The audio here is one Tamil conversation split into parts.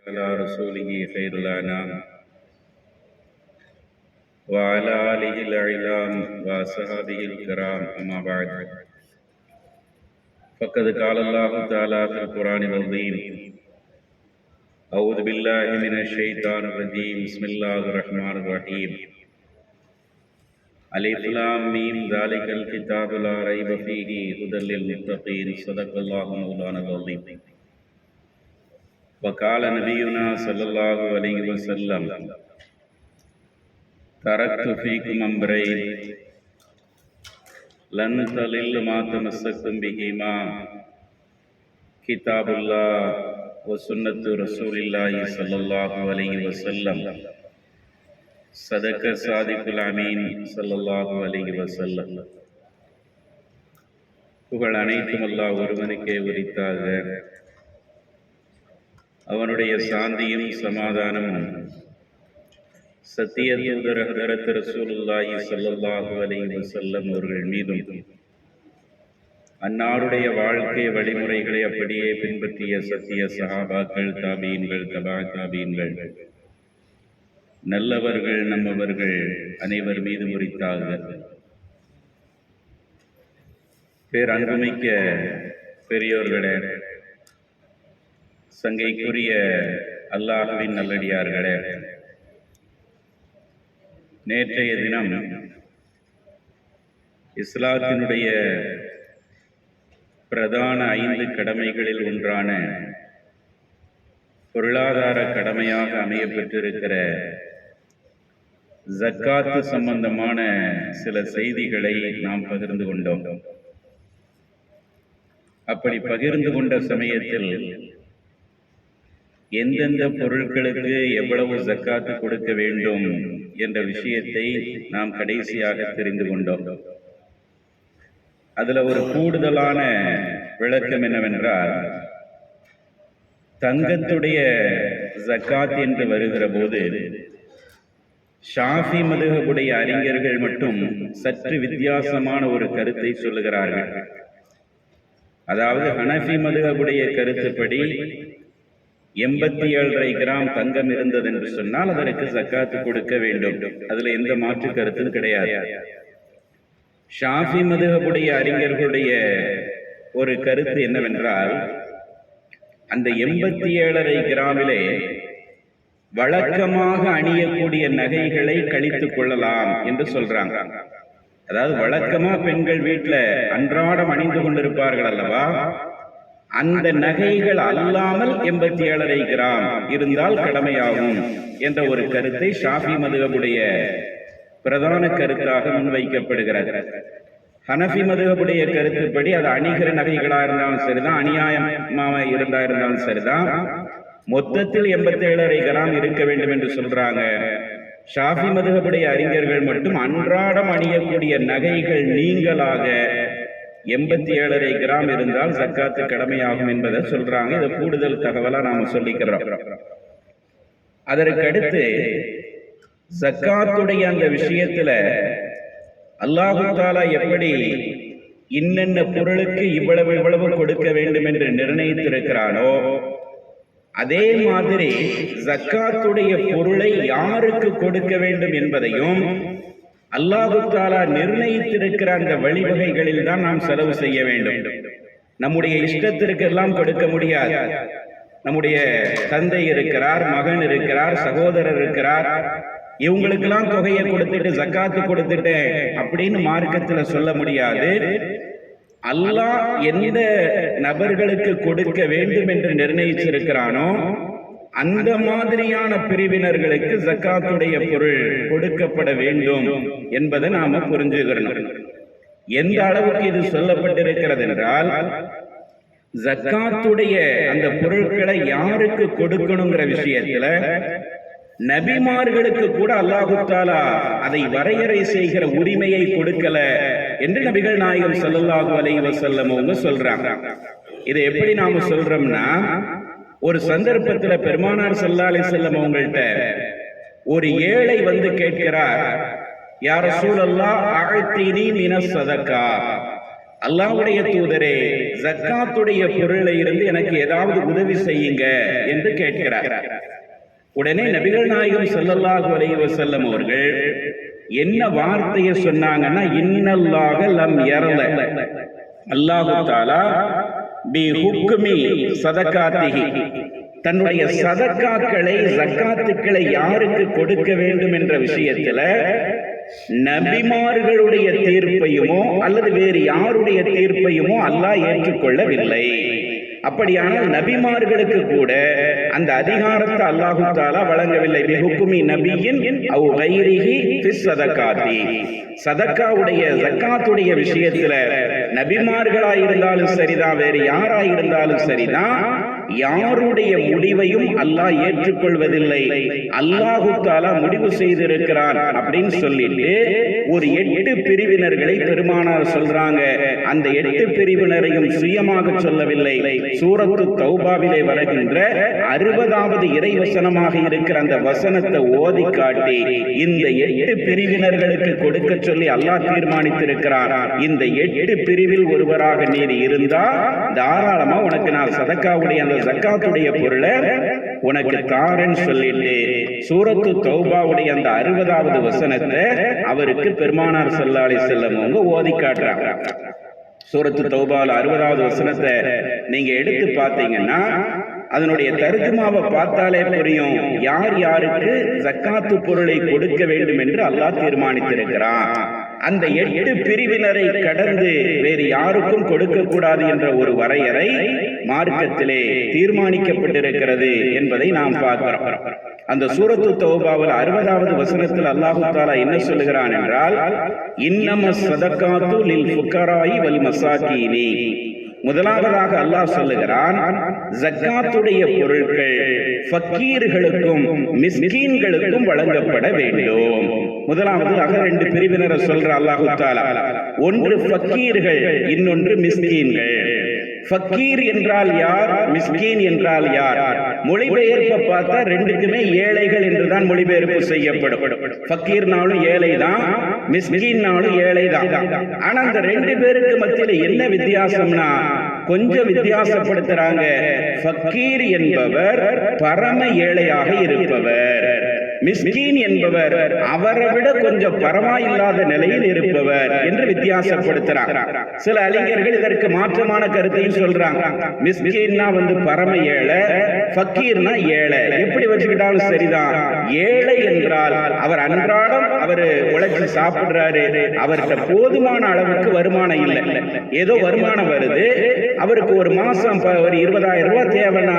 على رسوله خير الأنام وعلى آله الأعلام وأصحابه الكرام أما بعد فقد قال الله تعالى في القرآن العظيم أعوذ بالله من الشيطان الرجيم بسم الله الرحمن الرحيم ألف لام ميم ذلك الكتاب لا ريب فيه هدى للمتقين صدق الله مولانا العظيم وقال نبينا صلى الله عليه وسلم تركت فيكم أمرين لن تضلوا ما تمسكتم بهما كتاب الله وسنة رسول الله صلى الله عليه وسلم صدق صادق الأمين صلى الله عليه وسلم. புகழ் அனைத்தும் அல்லாஹ் ஒருவனுக்கே உரித்தாக. அவனுடைய சாந்தியும் சமாதானமும் சத்திய தூதர் ஹதரத் ரசூலுல்லாஹி ஸல்லல்லாஹு அலைஹி வஸல்லம் அவர்கள் மீதும் அன்னாருடைய வாழ்க்கை வழிமுறைகளை அப்படியே பின்பற்றிய சத்திய சஹாபாக்கள், தாபீன்கள், தபா தாபீன்கள், நல்லவர்கள், நம்மவர்கள் அனைவர் மீது உரித்தாக. பேரன்புமிக்க பெரியோர்களே, சங்கைக்குரிய அல்லாஹ்வின் நல்லடியார்களே, நேற்றைய தினம் இஸ்லாத்தினுடைய பிரதான 5 கடமைகளில் ஒன்றான பொருளாதார கடமையாக அமையப்பெற்றிருக்கிற ஜக்காத்து சம்பந்தமான சில செய்திகளை நாம் பகிர்ந்து கொண்டோம். அப்படி பகிர்ந்து கொண்ட சமயத்தில் எந்தெந்த பொருட்களுக்கு எவ்வளவு ஜக்காத்து கொடுக்க வேண்டும் என்ற விஷயத்தை நாம் கடைசியாக தெரிந்து கொண்டோம். அதுல ஒரு கூடுதலான விளக்கம் என்னவென்றால், தங்கத்துடைய ஜக்காத் என்று வருகிற போது ஷாஃபி மதுஹபுடைய அறிஞர்கள் மட்டும் சற்று வித்தியாசமான ஒரு கருத்தை சொல்லுகிறார்கள். அதாவது ஹனஃபி மதுஹபுடைய கருத்துப்படி 87.5 கிராம் தங்கம் இருந்தது என்று சொன்னால் அதற்கு ஜக்காத்து கொடுக்க வேண்டும். அதுல எந்த மாற்று கருத்தும் கிடையாது. ஷாஃபி மதுஹபுடைய அறிஞர்களுடைய ஒரு கருத்து என்னவென்றால், அந்த 87.5 கிராமிலே வழக்கமாக அணியக்கூடிய நகைகளை கழித்துக் கொள்ளலாம் என்று சொல்றாங்க. அதாவது வழக்கமா பெண்கள் வீட்டுல அன்றாடம் அணிந்து கொண்டிருப்பார்கள் அல்லவா, அந்த நகைகள் அல்லாமல் 87.5 கிராம் இருந்தால் கடமையாகும் என்ற ஒரு கருத்தை ஷாஃபி மதுஹபுடைய பிரதான கருத்தாக முன்வைக்கப்படுகிறது. ஹனஃபி மதுஹபுடைய கருத்துப்படி அது அணிகிற நகைகளா இருந்தாலும் சரிதான், அநியாயமாக இருந்தாலும் சரிதான், மொத்தத்தில் 87.5 கிராம் இருக்க வேண்டும் என்று சொல்றாங்க. ஷாஃபி மதுஹபுடைய அறிஞர்கள் மட்டும் அன்றாடம் அணியக்கூடிய நகைகள் நீங்களாக 87.5 கிராம் இருந்தால் ஜக்காத்து கடமையாகும் என்பதை சொல்றாங்க. இது கூடுதல் தகவலா நாம சொல்லிக்கிறோம். அதற்கு அடுத்து ஜக்காத்துடைய அந்த விஷயத்துல அல்லாஹு தஆலா எப்படி இன்னென்ன பொருளுக்கு இவ்வளவு கொடுக்க வேண்டும் என்று நிர்ணயித்திருக்கிறானோ, அதே மாதிரி ஜக்காத்துடைய பொருளை யாருக்கு கொடுக்க வேண்டும் என்பதையும் அல்லாஹு தஆலா நிர்ணயித்திருக்கிற அந்த வழிவகைகளில் தான் நாம் செலவு செய்ய வேண்டும். நம்முடைய இஷ்டத்திற்கு எல்லாம் கொடுக்க முடியாது. நம்முடைய தந்தை இருக்கிறார், மகன் இருக்கிறார், சகோதரர் இருக்கிறார், இவங்களுக்கெல்லாம் தொகையை கொடுத்துட்டு ஜக்காத்து கொடுத்துட்டேன் அப்படின்னு மார்க்கத்துல சொல்ல முடியாது. அல்லாஹ் எந்த நபர்களுக்கு கொடுக்க வேண்டும் என்று நிர்ணயிச்சிருக்கிறானோ அந்த மாதிரியான பிரிவினர்களுக்கு ஜக்காத்துடைய பொருள் கொடுக்கப்பட வேண்டும் என்பதை நாம புரிஞ்சுக்கிறோம். எந்த அளவுக்கு இது சொல்லப்பட்டிருக்கிறது என்றால், ஜக்காத்துடைய அந்த பொருட்களை யாருக்கு கொடுக்கணுங்கிற விஷயத்துல நபிமார்களுக்கு கூட அல்லாஹு தஆலா அதை வரையறை செய்கிற உரிமையை கொடுக்கல என்று நபிகள் நாயகம் ஸல்லல்லாஹு அலைஹி வஸல்லம் அவங்க சொல்றாங்க. இதை எப்படி நாம சொல்றோம்னா, ஒரு சந்தர்ப்பத்துல பெருமானார் ஸல்லல்லாஹு அலைஹி வஸல்லம் அவங்கள்ட்ட ஒரு ஏழை வந்து கேட்கிறார், யா ரசூலல்லாஹ் அஅ்தினி மினஸ் ஸதகா, அல்லாஹ்வுடைய தூதரே, ஜக்காத்துடைய பொருளை இருந்து எனக்கு ஏதாவது உதவி செய்யுங்க என்று கேட்கிறார். உடனே நபிகள் நாயகம் ஸல்லல்லாஹு அலைஹி வஸல்லம் அவர்கள் என்ன வார்த்தையை சொன்னாங்கன்னா, இன்னல்லாஹ லம் யர்ல, அல்லாஹ் தஆலா பி ஹுக்மி சதகாத்திஹி, தன்னுடைய சதக்காக்களை ஜக்காத்துக்களை யாருக்கு கொடுக்க வேண்டும் என்ற விஷயத்துல நபிமார்களுடைய தீர்ப்பையுமோ அல்லது வேறு யாருடைய தீர்ப்பையுமோ அல்லாஹ் ஏற்றுக்கொள்ளவில்லை. அப்படியானால் நபிமார்களுக்கு கூட அந்த அதிகாரத்தை அல்லாஹு தஆலா வழங்கவில்லை. பிஹுக்மி நபியின் அவ் கைரிஹி ஃபிஸ் ஸதகாத்தி, சதக்காவுடைய ஜக்காத்துடைய விஷயத்துல நபிமார்களாய் இருந்தாலும் சரிதான், வேறு யாராய் இருந்தாலும் சரிதான், யாருடைய முடிவையும் அல்லாஹ் ஏற்றுக்கொள்வதில்லை. அல்லாஹு தஆலா முடிவு செய்திருக்கிறான் அப்படின்னு சொல்லிட்டு ஒரு 8 பிரிவினர்களை பெருமானார் சொல்றாங்க. அந்த 8 பிரிவினரையும் சுயமாக சொல்லவில்லை. சூரத்து தௌபாவிலே வருகின்ற 60வது இறைவசனமாக இருக்கிற அந்த வசனத்தை ஓதி காட்டி இந்த 8 பிரிவினர்களுக்கு கொடுக்க சொல்லி அல்லாஹ் தீர்மானித்திருக்கிறான். இந்த 8 பிரிவில் ஒருவராக நீர் இருந்தா தாராளமா உனக்கு நான் சதக்காவுடைய அந்த ஜக்காத்துடைய பொருளை உனக்கு தாரேன்னு சொல்லிட்டு சூரத்து தௌபாவுடைய அந்த 60வது வசனத்தை அவருக்கு பெருமானார் ஸல்லல்லாஹு அலைஹி வஸல்லம் அவங்க ஓதி காட்டுறாங்க. சூரத்து தௌபால 60வது வசனத்தை நீங்க எடுத்து பார்த்தீங்கன்னா அதனுடைய தர்ஜுமாவை பார்த்தாலே புரியும் யார் யாருக்கு ஜக்காத்து பொருளை கொடுக்க வேண்டும் என்று அல்லாஹ் தீர்மானித்திருக்கிறான். அந்த 8 பிரிவினரை கடந்து வேறு யாருக்கும் கொடுக்க கூடாது என்ற ஒரு வரையறை மார்க்கத்திலே தீர்மானிக்கப்பட்டிருக்கிறது என்பதை நாம் பார்க்கிறோம். அந்த சூரத்து தௌபாவில் 60வது வசனத்தில் அல்லாஹ் தஆலா என்ன சொல்லுகிறான் என்றால், இன்னமஸ் ஸதகாத்து லில் ஃபுகராஇ வல் மசாகீனி. முதலாவதாக அல்லாஹ் சொல்லுகிறான், ஜக்காத்துடைய பொருட்கள் ஃபக்கீர்களுக்கும் மிஸ்கீன்களுக்கும் வழங்கப்பட வேண்டும். முதலாவதாக 2 பிரிவினரை சொல்ற அல்லாஹ் தஆலா, ஒன்று ஃபக்கீர்கள், இன்னொன்று மிஸ்கீன்கள். ஃபக்கீர் என்றால் யார், மிஸ்கீன் என்றால் யார்? மொழிபெயர்ப்பை பார்த்தா ரெண்டுக்குமே ஏழைகள் என்றுதான் மொழிபெயர்ப்பு செய்யப்படும். ஃபக்கீர்னாலும் ஏழை தான், மிஸ்கீன்னாலும் ஏழை தான். ஆனா அந்த 2 பேருக்கு மத்தியில என்ன வித்தியாசம்னா கொஞ்சம் வித்தியாசப்படுத்துறாங்க. ஃபக்கீர் என்பவர் பரம ஏழையாக இருப்பவர், மிஸ்கீன் என்பவர் அவரை விட கொஞ்சம் பரவாயில்லாத நிலையில் இருப்பவர் என்று வித்தியாசப்படுத்துறாங்க. சில அறிஞர்கள் இதற்கு மாற்றமான கருத்தையும் சொல்றாங்க. மிஸ்கீன்னா பரம ஏழை, ஃபக்கீர்னா ஏழை. எப்படி வச்சுக்கிட்டாலும் சரிதான். ஏழை என்றால் அவர் அன்றாடம் அவர் உழைச்சு சாப்பிடுறாரு, அவர்கிட்ட போதுமான அளவுக்கு வருமானம் இல்லை. ஏதோ வருமானம் வருது, அவருக்கு ஒரு மாசம் ஒரு 20,000 ரூபாய் தேவைன்னா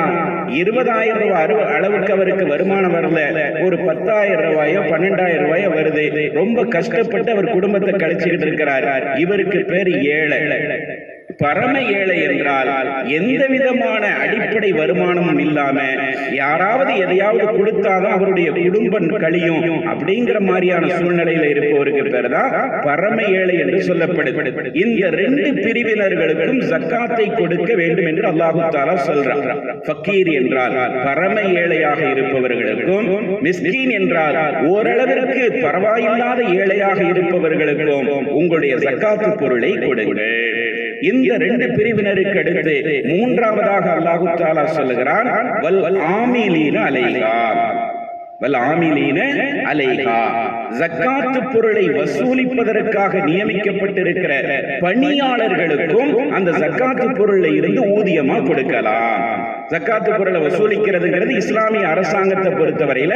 20,000 ரூபாய் அளவுக்கு அவருக்கு வருமானம் வரல, ஒரு 10,000 ரூபாயோ 12,000 ரூபாயோ வருது. ரொம்ப கஷ்டப்பட்டு அவர் குடும்பத்தை கழிச்சுக்கிட்டு இருக்கிறார். இவருக்கு பேர் ஏழை. பரம ஏழை என்றால் எந்த விதமான அடிப்படை வருமானமும் இல்லாம யாராவது எதையாவது கொடுத்தாதான் அவருடைய குடும்பம் கழியும் அப்படிங்கிற மாதிரியான சூழ்நிலையில இருப்பவருக்கு பேர் தான் பரம ஏழை என்று சொல்லப்படுது. இந்த 2 பிரிவினர்களுக்கும் ஜக்காத்தை கொடுக்க வேண்டும் என்று அல்லாஹ் தஆலா சொல்றான். ஃபக்கீர் என்றால் பரம ஏழையாக இருப்பவர்களுக்கும், மிஸ்கீன் என்றால் ஓரளவிற்கு பரவாயில்லாத ஏழையாக இருப்பவர்களுக்கும் உங்களுடைய ஜக்காத்து பொருளை கொடுங்கள். இந்த 2 பிரிவினருக்கு அடுத்து மூன்றாவதாக அல்லாஹ் தஆலா சொல்லுகிறான், வல் ஆமிலீன அலைஹா, வல் ஆமிலீன அலைஹா. ஜக்காத்து பொருளை வசூலிப்பதற்காக நியமிக்கப்பட்டிருக்கிற பணியாளர்களுக்கும் அந்த ஜக்காத்து பொருளை இருந்து ஊதியமா கொடுக்கலாம். ஜக்காத்து பொருளை வசூலிக்கிறதுங்கிறது இஸ்லாமிய அரசாங்கத்தை பொறுத்தவரையில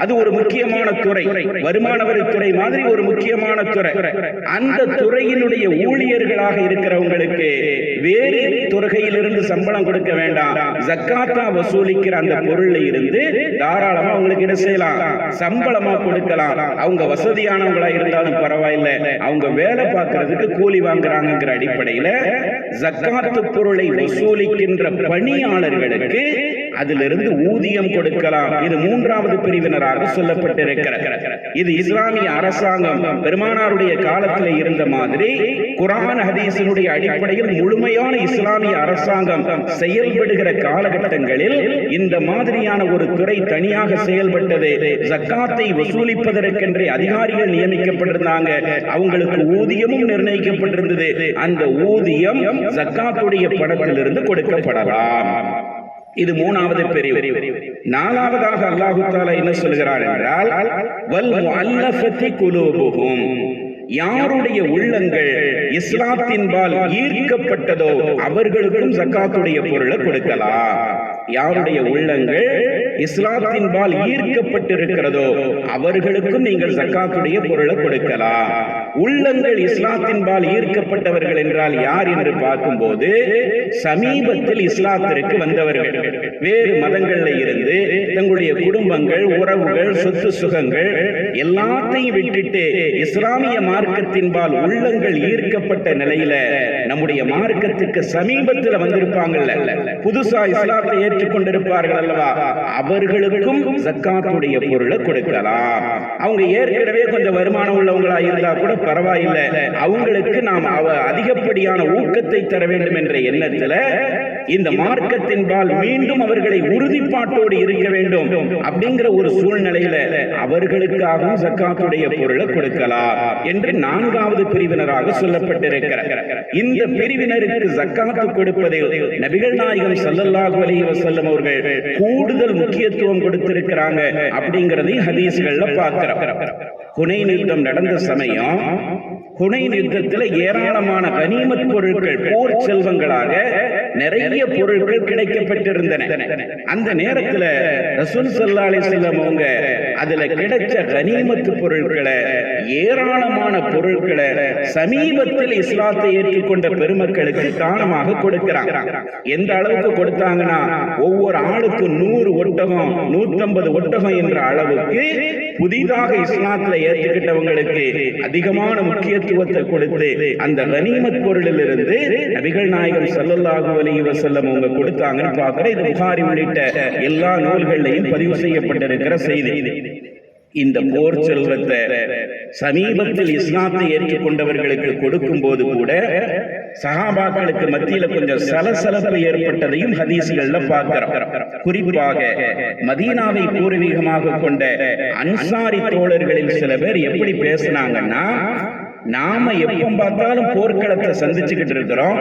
அது ஒரு முக்கியமான துறை, வருமான வரித்துறை மாதிரி ஒரு முக்கியமான துறை. அந்த துறையினுடைய ஊழியர்களாக இருக்கிறவங்களுக்கு வேறு துறையிலிருந்து சம்பளம் கொடுக்க வேண்டாம். ஜக்காத்தா வசூலிக்கிற அந்த பொருளை இருந்து தாராளமா அவங்களுக்கு என்ன செய்யலாம், சம்பளமா கொடுக்கலாம். அவங்க வசதியானவங்களா இருந்தாலும் பரவாயில்லை, அவங்க வேலை பார்க்கறதுக்கு கூலி வாங்குறாங்கிற அடிப்படையில ஜக்காத்து பொருளை வசூலிக்கின்ற பணியாளர்களுக்கு அதிலிருந்து ஊதியம் கொடுக்கலாம். இது மூன்றாவது பிரிவினராக சொல்லப்பட்டிருக்கிறது. இது இஸ்லாமிய அரசாங்கம் பெருமானாருடைய காலத்தில் இருந்த மாதிரி குர்ஆன் ஹதீஸினுடைய அடிப்படையில் முழுமையான இஸ்லாமிய அரசாங்கம் செயல்படுகிற காலகட்டங்களில் இந்த மாதிரியான ஒரு துறை தனியாக செயல்பட்டது. ஜக்காத்தை வசூலிப்பதற்கென்றே அதிகாரிகள் நியமிக்கப்பட்டிருந்தாங்க. அவங்களுக்கு ஊதியமும் நிர்ணயிக்கப்பட்டிருந்தது. அந்த ஊதியம் ஜக்காத்துடைய பணத்திலிருந்து கொடுக்கப்படலாம். இது மூணாவது பிரிவு. நாலாவதாக அல்லாஹ் தஆலா என்ன சொல்கிறார் என்றால், வல் முஅல்லஃபதி குலூபுஹும், யாருடைய உள்ளங்கள் இஸ்லாத்தின்பால் ஈர்க்கப்பட்டதோ அவர்களுக்கும் ஜக்காத்துடைய பொருளை கொடுக்கலாம். யாருடைய உள்ளங்கள் இஸ்லாத்தின்பால் ஈர்க்கப்பட்டிருக்கிறதோ அவர்களுக்கும் நீங்கள் ஜக்காத்துடைய பொருளை கொடுக்கலாம். உள்ளங்கள் இஸ்லாத்தின்பால் ஈர்க்கப்பட்டவர்கள் என்றால் யார் என்று பார்க்கும்போது, சமீபத்தில் இஸ்லாத்திற்கு வந்தவர்கள், வேறு மதங்களில் இருந்து தங்களுடைய குடும்பங்கள், உறவுகள், சொத்து சுகங்கள் எல்லாத்தையும் விட்டுட்டு இஸ்லாமிய மார்க்கத்தின்பால் உள்ளங்கள் ஈர்க்கப்பட்ட நிலையில நம்முடைய மார்க்கத்துக்கு சமீபத்தில் வந்திருப்பாங்கல்ல, புதுசா இஸ்லாத்தை ஏற்றுக்கொண்டிருப்பார்கள் அல்லவா, அவர்களுக்கும் ஜக்காத்துடைய பொருளை கொடுக்கலாம். அவங்க ஏற்கனவே கொஞ்சம் வருமானம் உள்ளவங்களா இருந்தா கூட பரவாயில்லை, அவங்களுக்கு நாம் அதிகப்படியான ஊக்கத்தை தர வேண்டும் என்ற எண்ணத்துல இந்த மார்க்கத்தின்பால் மீண்டும் அவர்களை உறுதிப்பாட்டோடு இருக்க வேண்டும் அப்படிங்கிற ஒரு சூழ்நிலையில அவர்களுக்காகவும் ஜக்காத்துடைய பொருளை கொடுக்கலாம் என்று நான்காவது பிரிவினராக சொல்லப்பட்டிருக்கிறார். இந்த பிரிவினருக்கு ஜக்காத்து கொடுப்பதில் நபிகள் நாயகம் ஸல்லல்லாஹு அலைஹி வஸல்லம் அவர்கள் கூடுதல் முக்கியத்துவம் கொடுத்திருக்கிறாங்க அப்படிங்கறதை ஹதீஸ்கள்ல பார்க்கிறோம். ஹுனைன் யுத்தம் நடந்த சமயம், ஹுனைன் யுத்தத்தில் ஏராளமான கனிமத் பொருட்கள், போர் செல்வங்களாக நிறைய பொருட்கள் கிடைக்கப்பட்டிருந்தன. அந்த நேரத்தில் ரசூல் ஸல்லல்லாஹு அலைஹி வஸல்லம் அவங்க அதுல கிடைச்ச கனிமத்து பொருட்களை, ஏராளமான பொருட்களை சமீபத்தில் இஸ்லாத்தை ஏற்றுக்கொண்ட பெருமக்களுக்கு தானமாக கொடுக்கிறாங்க. எந்த அளவுக்கு கொடுத்தாங்கன்னா, ஒவ்வொரு ஆளுக்கு 100 ஒட்டகம், 150 ஒட்டகம் என்ற அளவுக்கு புதிதாக இஸ்லாத்தில் ஏற்றுக்கிட்டவங்களுக்கு அதிகமான முக்கியத்துவத்தை கொடுத்து அந்த கனிமத் பொருளில் இருந்து நபிகள் நாயகம் ஸல்லல்லாஹு அலைஹி வஸல்லம் அவங்க கொடுத்தாங்கன்னு பார்க்கிற. இது புகாரி உள்ளிட்ட எல்லா நூல்களிலையும் பதிவு செய்யப்பட்டிருக்கிற செய்தி. இந்த போர் செல்வத்தை சமீபத்தில் இஸ்லாத்தை ஏற்றுக்கொண்டவர்களுக்கு கொடுக்கும் போது கூட சஹாபாக்களுக்கு மத்தியில கொஞ்சம் சலசலப்பு ஏற்பட்டதையும் ஹதீஸ்கள்ல பார்க்கிறோம். குறிப்பாக மதீனாவை பூர்வீகமாக கொண்ட அன்சாரி தோழர்களில் சில பேர் எப்படி பேசினாங்கன்னா, நாம எப்ப பார்த்தாலும் போர்க்களத்தை சந்திச்சுக்கிட்டு இருக்கிறோம்,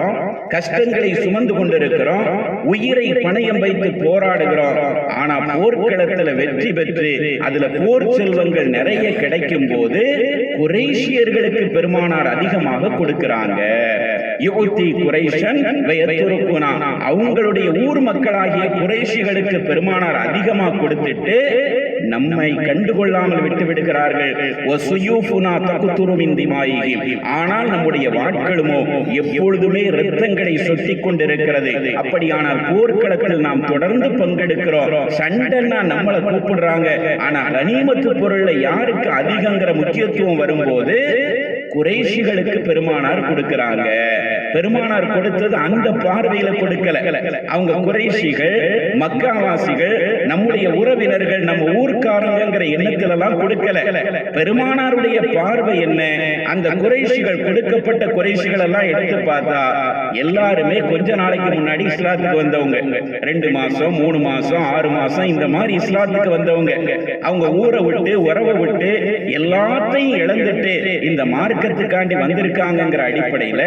கஷ்டங்களை சுமந்து கொண்டிருக்கிறோம், உயிரை பணயம் வைத்து போராடுகிறோம். ஆனா போர்க்களத்துல வெற்றி பெற்று அதுல போர் செல்வங்கள் நிறைய கிடைக்கும் போது குறைஷியர்களுக்கு பெருமானார் அதிகமாக கொடுக்கிறாங்க. அவங்களுடைய ஊர் மக்களாகிய குறைஷிகளுக்கு பெருமானார் அதிகமாக கொடுத்துட்டு நம்மை கண்டுகொள்ளாமல் விட்டு விடுகிறார்கள். ஆனால் நம்முடைய வாட்களுமோ எப்பொழுதுமே இரத்தங்களை சொட்டிக் கொண்டிருக்கிறது. அப்படியானால் போர்க்களத்தில் நாம் தொடர்ந்து பங்கெடுக்கிறோம், சண்டைன்னா நம்மளை கூப்பிடுறாங்க. ஆனா கனிமத்து பொருளை யாருக்கு அதிகங்கிற முக்கியத்துவம் வரும்போது குறைஷிகளுக்கு பெருமானார் கொடுக்கிறாங்க. பெருமானார் கொடுத்தது அந்த பார்வையில கொடுக்கல. அவங்க குறைஷிகள், மக்காவாசிகள், நம்முடைய உறவினர்கள், நம்ம ஊர்க்காரங்கிற எண்ணத்துல எல்லாம் கொடுக்கல. பெருமானாருடைய பார்வை என்ன? அந்த குறைஷிகள், கொடுக்கப்பட்ட குறைஷிகள் எல்லாம் எடுத்து பார்த்தா எல்லாருமே கொஞ்ச நாளைக்கு முன்னாடி இஸ்லாத்துக்கு வந்தவங்க, 2 மாசம் 3 மாசம் 6 மாசம் இந்த மாதிரி இஸ்லாத்துக்கு வந்தவங்க. அவங்க ஊரை விட்டு உறவை விட்டு எல்லாத்தையும் இழந்துட்டு இந்த மார்க்கத்துக்காண்டி வந்திருக்காங்கிற அடிப்படையில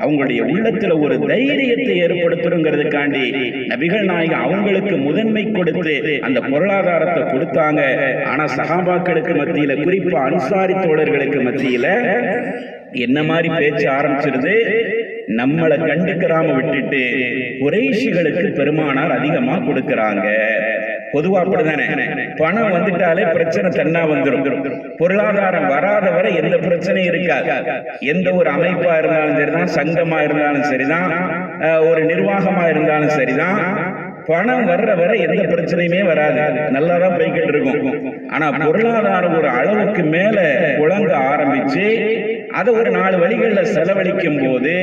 அவங்களுடைய உள்ளத்துல ஒரு தைரியத்தை ஏற்படுத்துறதுக்காண்டி நபிகள் நாயகம் அவங்களுக்கு முதன்மை கொடுத்து அந்த பொருளாதாரத்தை கொடுத்தாங்க. ஆனா சஹாபாக்களுக்கு மத்தியில, குறிப்பா அன்சாரி தோழர்களுக்கு மத்தியில என்ன மாதிரி பேச்சு ஆரம்பிச்சிருது? நம்மளை கண்டுக்கிறாம விட்டுட்டு குறைஷிகளுக்கு பெருமானார் அதிகமா கொடுக்கிறாங்க. பொதுவா அப்படிதானே, பணம் வந்துட்டாலே பிரச்சனை தன்னா வந்துடும். பொருளாதாரம் வராத வரை எந்த பிரச்சனையும் இருக்காது. எந்த ஒரு அமைப்பா இருந்தாலும் சரிதான், சங்கமா இருந்தாலும் சரிதான், ஒரு நிர்வாகமா இருந்தாலும் சரிதான், பணம் வர்ற வரை எந்த பிரச்சனையுமே வராது, நல்லாதான் போய்கிட்டு இருக்கும். ஆனா பொருளாதாரம் ஒரு அளவுக்கு மேல குழங்க ஆரம்பிச்சு அதை ஒரு 4 வழிகளில் செலவழிக்கும் போது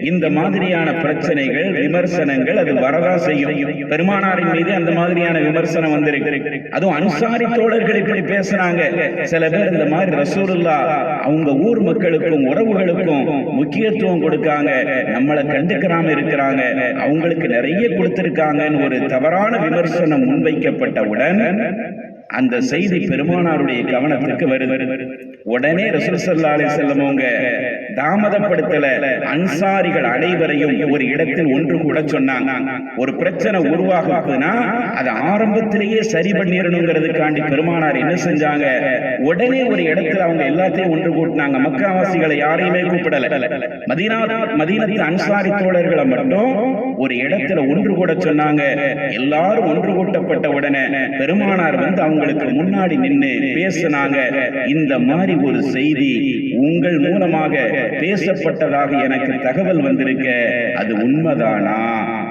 இந்த மாதிரியான பிரச்சனைகள், விமர்சனங்கள் அது வரதான் செய்யும். பெருமானாரின் மீது அந்த மாதிரியான விமர்சனம் வந்திருக்கு. அதுவும் அன்சாரி தோழர்கள் இப்படி பேசுறாங்க. சில பேர் இந்த மாதிரி ரசூலுல்லாஹ் அவங்க ஊர் மக்களுக்கும் உறவுகளுக்கும் முக்கியத்துவம் கொடுக்காங்க, நம்மளை கண்டுக்கிறாம இருக்கிறாங்க, அவங்களுக்கு நிறைய கொடுத்திருக்காங்கன்னு ஒரு தவறான விமர்சனம் முன்வைக்கப்பட்டவுடன் அந்த செய்தி பெருமானாருடைய கவனத்துக்கு வருது. உடனே ரசூல் ஸல்லல்லாஹு அலைஹி வஸல்லம் அவங்க தாமதப்படுத்தல, அன்சாரிகள் அனைவரையும் ஒரு இடத்தில் ஒன்று கூட சொன்னாங்க. ஒரு பிரச்சனை உருவாகுதுன்னா அதை ஆரம்பத்திலேயே சரி பண்ணிடணுங்கிறதுக்காண்டி பெருமானார் என்ன செஞ்சாங்க, உடனே ஒரு இடத்துல அவங்க எல்லாத்தையும் ஒன்று கூட்டினாங்க. மக்காவாசிகளை யாரையுமே கூப்பிடல, மதீனத்து அன்சாரி தோழர்களை மட்டும் ஒரு இடத்துல ஒன்று கூட சொன்னாங்க. எல்லாரும் ஒன்று கூட்டப்பட்ட உடனே பெருமானார் வந்து அவங்களுக்கு முன்னாடி நின்று பேசினாங்க. இந்த மாதிரி ஒரு செய்தி உங்கள் மூலமாக பேசப்பட்டதாக எனக்கு தகவல் வந்திருக்க, அது உண்மைதானா?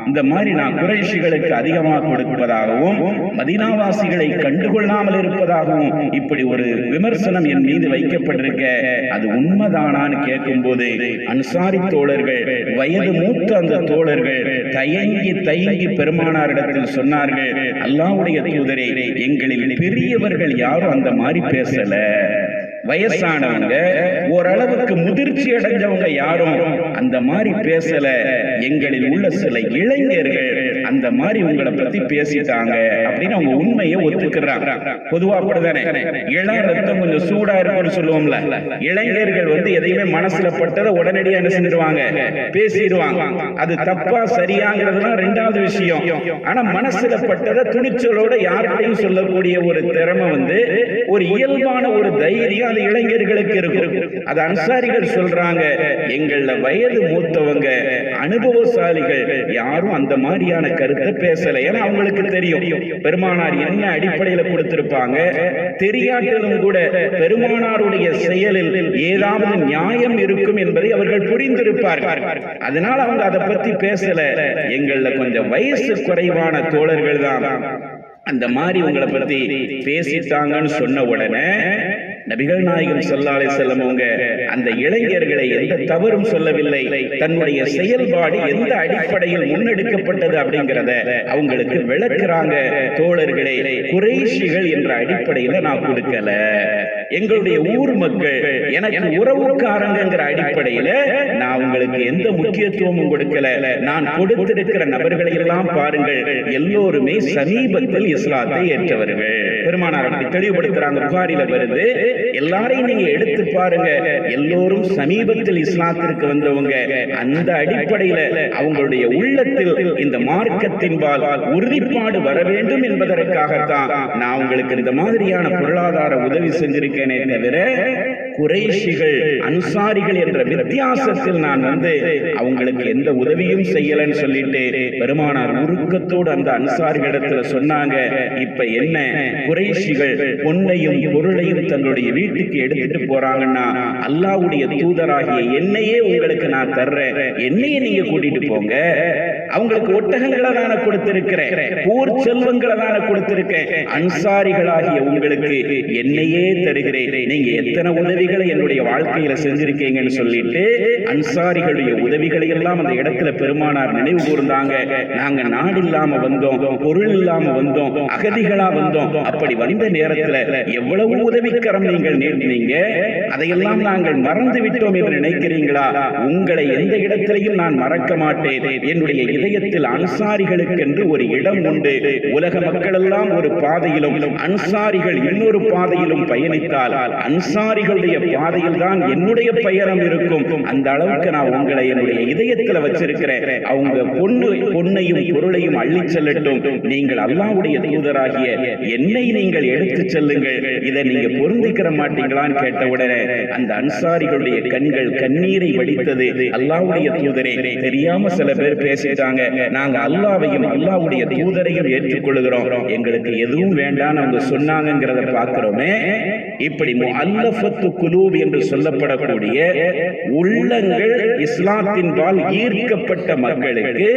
இந்த மாதிரி நான் குறைஷிகளுக்கு அதிகமாக கொடுப்பதாகவும் மதீனாவாசிகளை கண்டுகொள்ளாமல் இருப்பதாகவும் இப்படி ஒரு விமர்சனம் என் மீது வைக்கப்பட்டிருக்க, அது உண்மைதானான்னு கேட்கும் போது அன்சாரி தோழர்கள், வயது மூத்த அந்த தோழர்கள் தயங்கி பெருமானாரிடத்தில் சொன்னார்கள், அல்லாஹ்வுடைய தூதரே, எங்களில் பெரியவர்கள் யாரும் அந்த மாதிரி பேசல, வயசானவங்க ஓரளவுக்கு முதிர்ச்சி அடைஞ்சவங்க யாரும் அந்த மாதிரி பேசல, எங்களில் உள்ள சில இளைஞர்கள் அந்த மாதிரி உங்களை பத்தி பேசிட்டாங்க அப்படின்னு அவங்க உண்மையை ஒத்துக்கிறாங்க. பொதுவா அப்படிதானே, இளம் ரத்தம் கொஞ்சம் சூடா இருக்கும்னு சொல்லுவோம்ல, இளைஞர்கள் வந்து எதையுமே மனசுல பட்டதை உடனடியாக என்ன செஞ்சிருவாங்க, பேசிடுவாங்க. அது தப்பா சரியாங்கிறதுலாம் ரெண்டாவது விஷயம். ஆனா மனசுல பட்டதை துணிச்சலோட யார்கிட்டையும் சொல்லக்கூடிய ஒரு திறமை வந்து ஒரு இயல்பான ஒரு தைரியம் அது இளைஞர்களுக்கு இருக்கும். அது அன்சாரிகள் சொல்றாங்க, எங்கள வயது மூத்தவங்க அனுபவசாலிகள் யாரும் அந்த மாதிரியான கருத்தை பேசல. ஏன்னா அவங்களுக்கு தெரியும் பெருமானார் என்ன அடிப்படையில கொடுத்திருப்பாங்க. தெரியாட்டிலும் கூட பெருமானாருடைய செயலில் ஏதாவது நியாயம் இருக்கும் என்பதை அவர்கள் புரிந்திருப்பார்கள். அதனால அவங்க அதை பத்தி பேசல. எங்கள கொஞ்சம் வயசு குறைவான தோழர்கள் தான் அந்த மாதிரி உங்களை பத்தி பேசிட்டாங்கன்னு சொன்ன உடனே நபிகள் நாயகம் ஸல்லல்லாஹு அலைஹி வஸல்லம் அவங்க அந்த இளைஞர்களை எந்த தவறும் சொல்லவில்லை. தன்னுடைய செயல்பாடு எந்த அடிப்படையில் முன்னெடுக்கப்பட்டது அப்படிங்கிறத அவங்களுக்கு விளக்குறாங்க. தோழர்களே, குறைஷிகள் என்ற அடிப்படையில நான் கொடுக்கல, எங்களுடைய ஊர் மக்கள் எனக்கு உறவுக்காரங்கிற அடிப்படையில நான் உங்களுக்கு எந்த முக்கியத்துவமும் கொடுக்கல. நான் கொடுத்திருக்கிற நபர்களை எல்லாம் பாருங்கள், எல்லோருமே சமீபத்தில் இஸ்லாத்தை ஏற்றவர்கள். பெருமானார் அப்படி தெளிவுபடுத்துறாங்க, புகாரில வருது. எல்லாரையும் நீங்க எடுத்து பாருங்க, எல்லோரும் சமீபத்தில் இஸ்லாத்திற்கு வந்தவங்க. அந்த அடிப்படையில அவங்களுடைய உள்ளத்தில் இந்த மார்க்கத்தின்பால் உறுதிப்பாடு வர வேண்டும் என்பதற்காகத்தான் நான் உங்களுக்கு இந்த மாதிரியான பொருளாதார உதவி செஞ்சிருக்கேனே தவிர குறைஷிகள் அன்சாரிகள் என்ற வித்தியாசத்தில் நான் வந்து அவங்களுக்கு எந்த உதவியும் செய்யலன்னு சொல்லிட்டு பெருமானார் உருக்கத்தோடு அந்த அன்சாரிகளிடத்துல சொன்னாங்க, இப்ப என்ன, குறைஷிகள் பொன்னையும் பொருளையும் தன்னுடைய வீட்டுக்கு எடுத்துட்டு போறாங்கன்னா அல்லாஹ்வுடைய தூதராகிய என்னையே உங்களுக்கு நான் தர்றேன், என்னையே நீங்க கூட்டிட்டு போங்க. அவங்களுக்கு ஒட்டகங்களை தானே கொடுத்திருக்கிறேன், போர் செல்வங்களை தானே கொடுத்திருக்கேன், அன்சாரிகளாகிய உங்களுக்கு என்னையே தருகிறேன், நீங்க எத்தனை உதவிகளை என்னுடைய வாழ்க்கையில செஞ்சிருக்கீங்கன்னு சொல்லிட்டு அன்சாரிகளுடைய உதவிகளை எல்லாம் அந்த இடத்துல பெருமானார் நினைவு கூர்ந்தாங்க. நாங்க நாடு இல்லாம வந்தோம், பொருள் இல்லாம வந்தோம், அகதிகளா வந்தோம். அப்படி வந்த நேரத்துல எவ்வளவு உதவிக்கரம் நீங்கள் நீட்டினீங்க, அதையெல்லாம் நாங்கள் மறந்து விட்டோம் என்று நினைக்கிறீங்களா? உங்களை எந்த இடத்திலையும் நான் மறக்க மாட்டேன். என்னுடைய இதயத்தில் அன்சாரிகளுக்கு என்று ஒரு இடம் உண்டு. உலக மக்கள் எல்லாம் ஒரு பாதையிலும் அன்சாரிகள் இன்னொரு பாதையிலும் பயணித்தால் அன்சாரிகளுடைய பாதையில் தான் என்னுடைய பயணம் இருக்கும். அந்த அளவுக்கு நான் உங்களை என்னுடைய இதயத்தில் வச்சிருக்கிறேன். அவங்க பொன்னையும் பொருளையும் அள்ளி செல்லட்டும், நீங்கள் அல்லாஹ்வுடைய தூதராகிய என்னை நீங்கள் எடுத்து செல்லுங்கள், இதை நீங்க பொருந்திக்கிற மாட்டீங்களான்னு கேட்ட உடனே அந்த அன்சாரிகளுடைய கண்கள் கண்ணீரை வடித்தது. அல்லாஹ்வுடைய தூதரே, தெரியாம சில பேர் பேசிட்டாங்க, நாங்க அல்லாஹ்வையும் அல்லாஹ்வுடைய தூதரையும் ஏற்றுக்கொள்கிறோம், எங்களுக்கு எதுவும் வேண்டாம் அவங்க சொன்னாங்கிறத பார்க்கிறோமே. இப்படி முஅல்லஃபத்து குலூப் என்று சொல்லப்படக்கூடிய உள்ளங்கள் இஸ்லாத்தின்பால் ஈர்க்கப்பட்ட மக்களுக்கு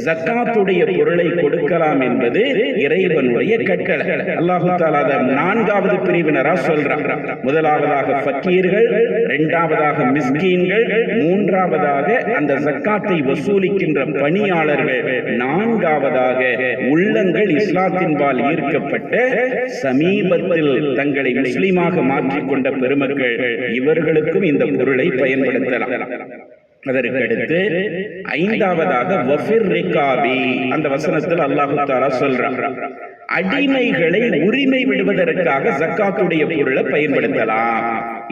ஜக்காத்துடைய பொருளை கொடுக்கலாம் என்பது இறைவனுடைய கட்டளை. அல்லாஹு தஆலா 4வது பிரிவினரா சொல்றான். முதலாவதாக ஃபக்கீர்கள், இரண்டாவதாக மிஸ்கீன்கள், மூன்றாவதாக அந்த ஜக்காத்தை வசூலிக்கின்ற பணியாளர்கள், நான்காவதாக உள்ளங்கள் இஸ்லாத்தின்பால் ஈர்க்கப்பட்ட சமீபத்தில் தங்களை முஸ்லிமாக மாற்றிக்கொண்ட பெருமக்கள், இவர்களுக்கும் இந்த பொருளை பயன்படுத்தலாம். அதற்கு அடுத்து 5வதாக வஃபிர் ரிகாபி, அந்த வசனத்தில் அல்லாஹ் தஆலா சொல்றான், அடிமைகளை உரிமை விடுவதற்காக ஜக்காத்துடைய பொருளை பயன்படுத்தலாம்.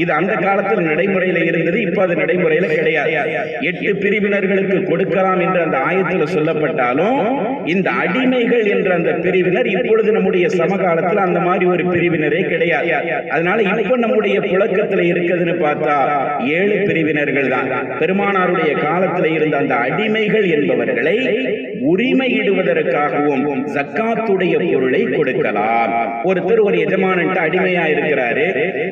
இது அந்த காலத்தில் நடைமுறையில இருந்தது, இப்ப அது நடைமுறையில கிடையாது. 8 பிரிவினர்களுக்கு கொடுக்கலாம் என்று அந்த ஆயத்தில் சொல்லப்பட்டாலும் இந்த அடிமைகள் என்ற அந்த பிரிவினர் இப்பொழுது நம்முடைய சமகாலத்தில் அந்த மாதிரி ஒரு பிரிவினரே கிடையாது. அதனால இப்ப நம்முடைய புழக்கத்தில் இருக்குதுன்னு பார்த்தா 7 பிரிவினர்கள் தான். பெருமானாருடைய காலத்தில் இருந்த அந்த அடிமைகள் என்பவர்களை உரிமையிடுவதற்காகவும் ஜக்காத்துடைய பொருளை கொடுக்கலாம். ஒருத்தர் ஒரு எஜமானன்ட்ட அடிமையா இருக்கிறாரு,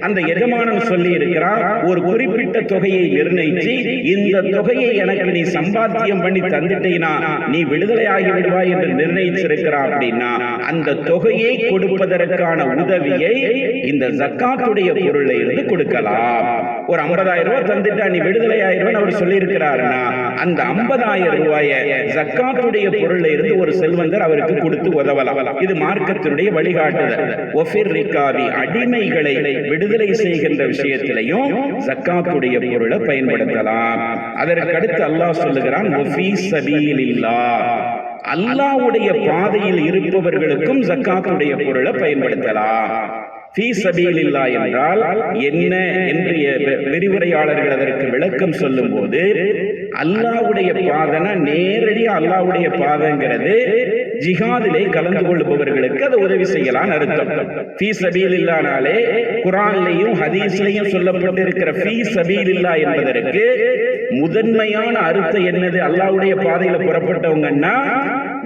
அந்த எஜமானன் சொல்லி இருக்கிறார், ஒரு குறிப்பிட்ட தொகையை நிர்ணயிச்சு இந்த தொகையை எனக்கு நீ சம்பாத்தியம் பண்ணி தந்துட்டீனா நீ விடுதலை ஆகி விடுவாய் என்று நிர்ணயிச்சிருக்கிறார். அப்படின்னா அந்த தொகையை கொடுப்பதற்கான உதவியை இந்த ஜக்காத்துடைய பொருளை இருந்து கொடுக்கலாம். ஒரு 50,000 ரூபாய் தந்துட்டா நீ விடுதலை ஆயிடுவான்னு அவர் சொல்லி இருக்கிறாருன்னா அந்த 50,000 ரூபாயை ஜக்காத்துடைய பொருளை இருந்து ஒரு செல்வந்தர் அவருக்கு கொடுத்து உதவலாம். இது மார்க்கத்தினுடைய வழிகாட்டுதல். வஃபிர் ரிகாபி, அடிமைகளை விடுதலை செய்கின்ற விஷயத்திலையும் ஜக்காத்துடைய பொருளை பயன்படுத்தலாம். அதற்கு அடுத்து அல்லாஹ் சொல்லுகிறான், வஃபீ சபீலில்லாஹ், அல்லாஹ்வுடைய பாதையில் இருப்பவர்களுக்கும் ஜக்காத்துடைய பொருளை பயன்படுத்தலாம். ஃபீ சபீலில்லாஹ் என்றால் என்ன என்று விரிவுரையாளர்கள் அதற்கு விளக்கம் சொல்லும் போது, அல்லாஹ்வுடைய பாதனா நேரடியா அல்லாஹ்வுடைய பாதங்கிறது ஜிஹாதிலே கலந்து கொள்பவர்களுக்கு அது உதவி செய்யலாம் அர்த்தம். ஃபீ சபீலில்லாஹ்னாலே குர்ஆன்லயும் ஹதீஸ்லயும் சொல்லப்பட்டிருக்கிற ஃபீ சபீலில்லாஹ் என்பதற்கு முதன்மையான அர்த்தம் என்னது? அல்லாஹ்வுடைய பாதையில புறப்பட்டவங்கன்னா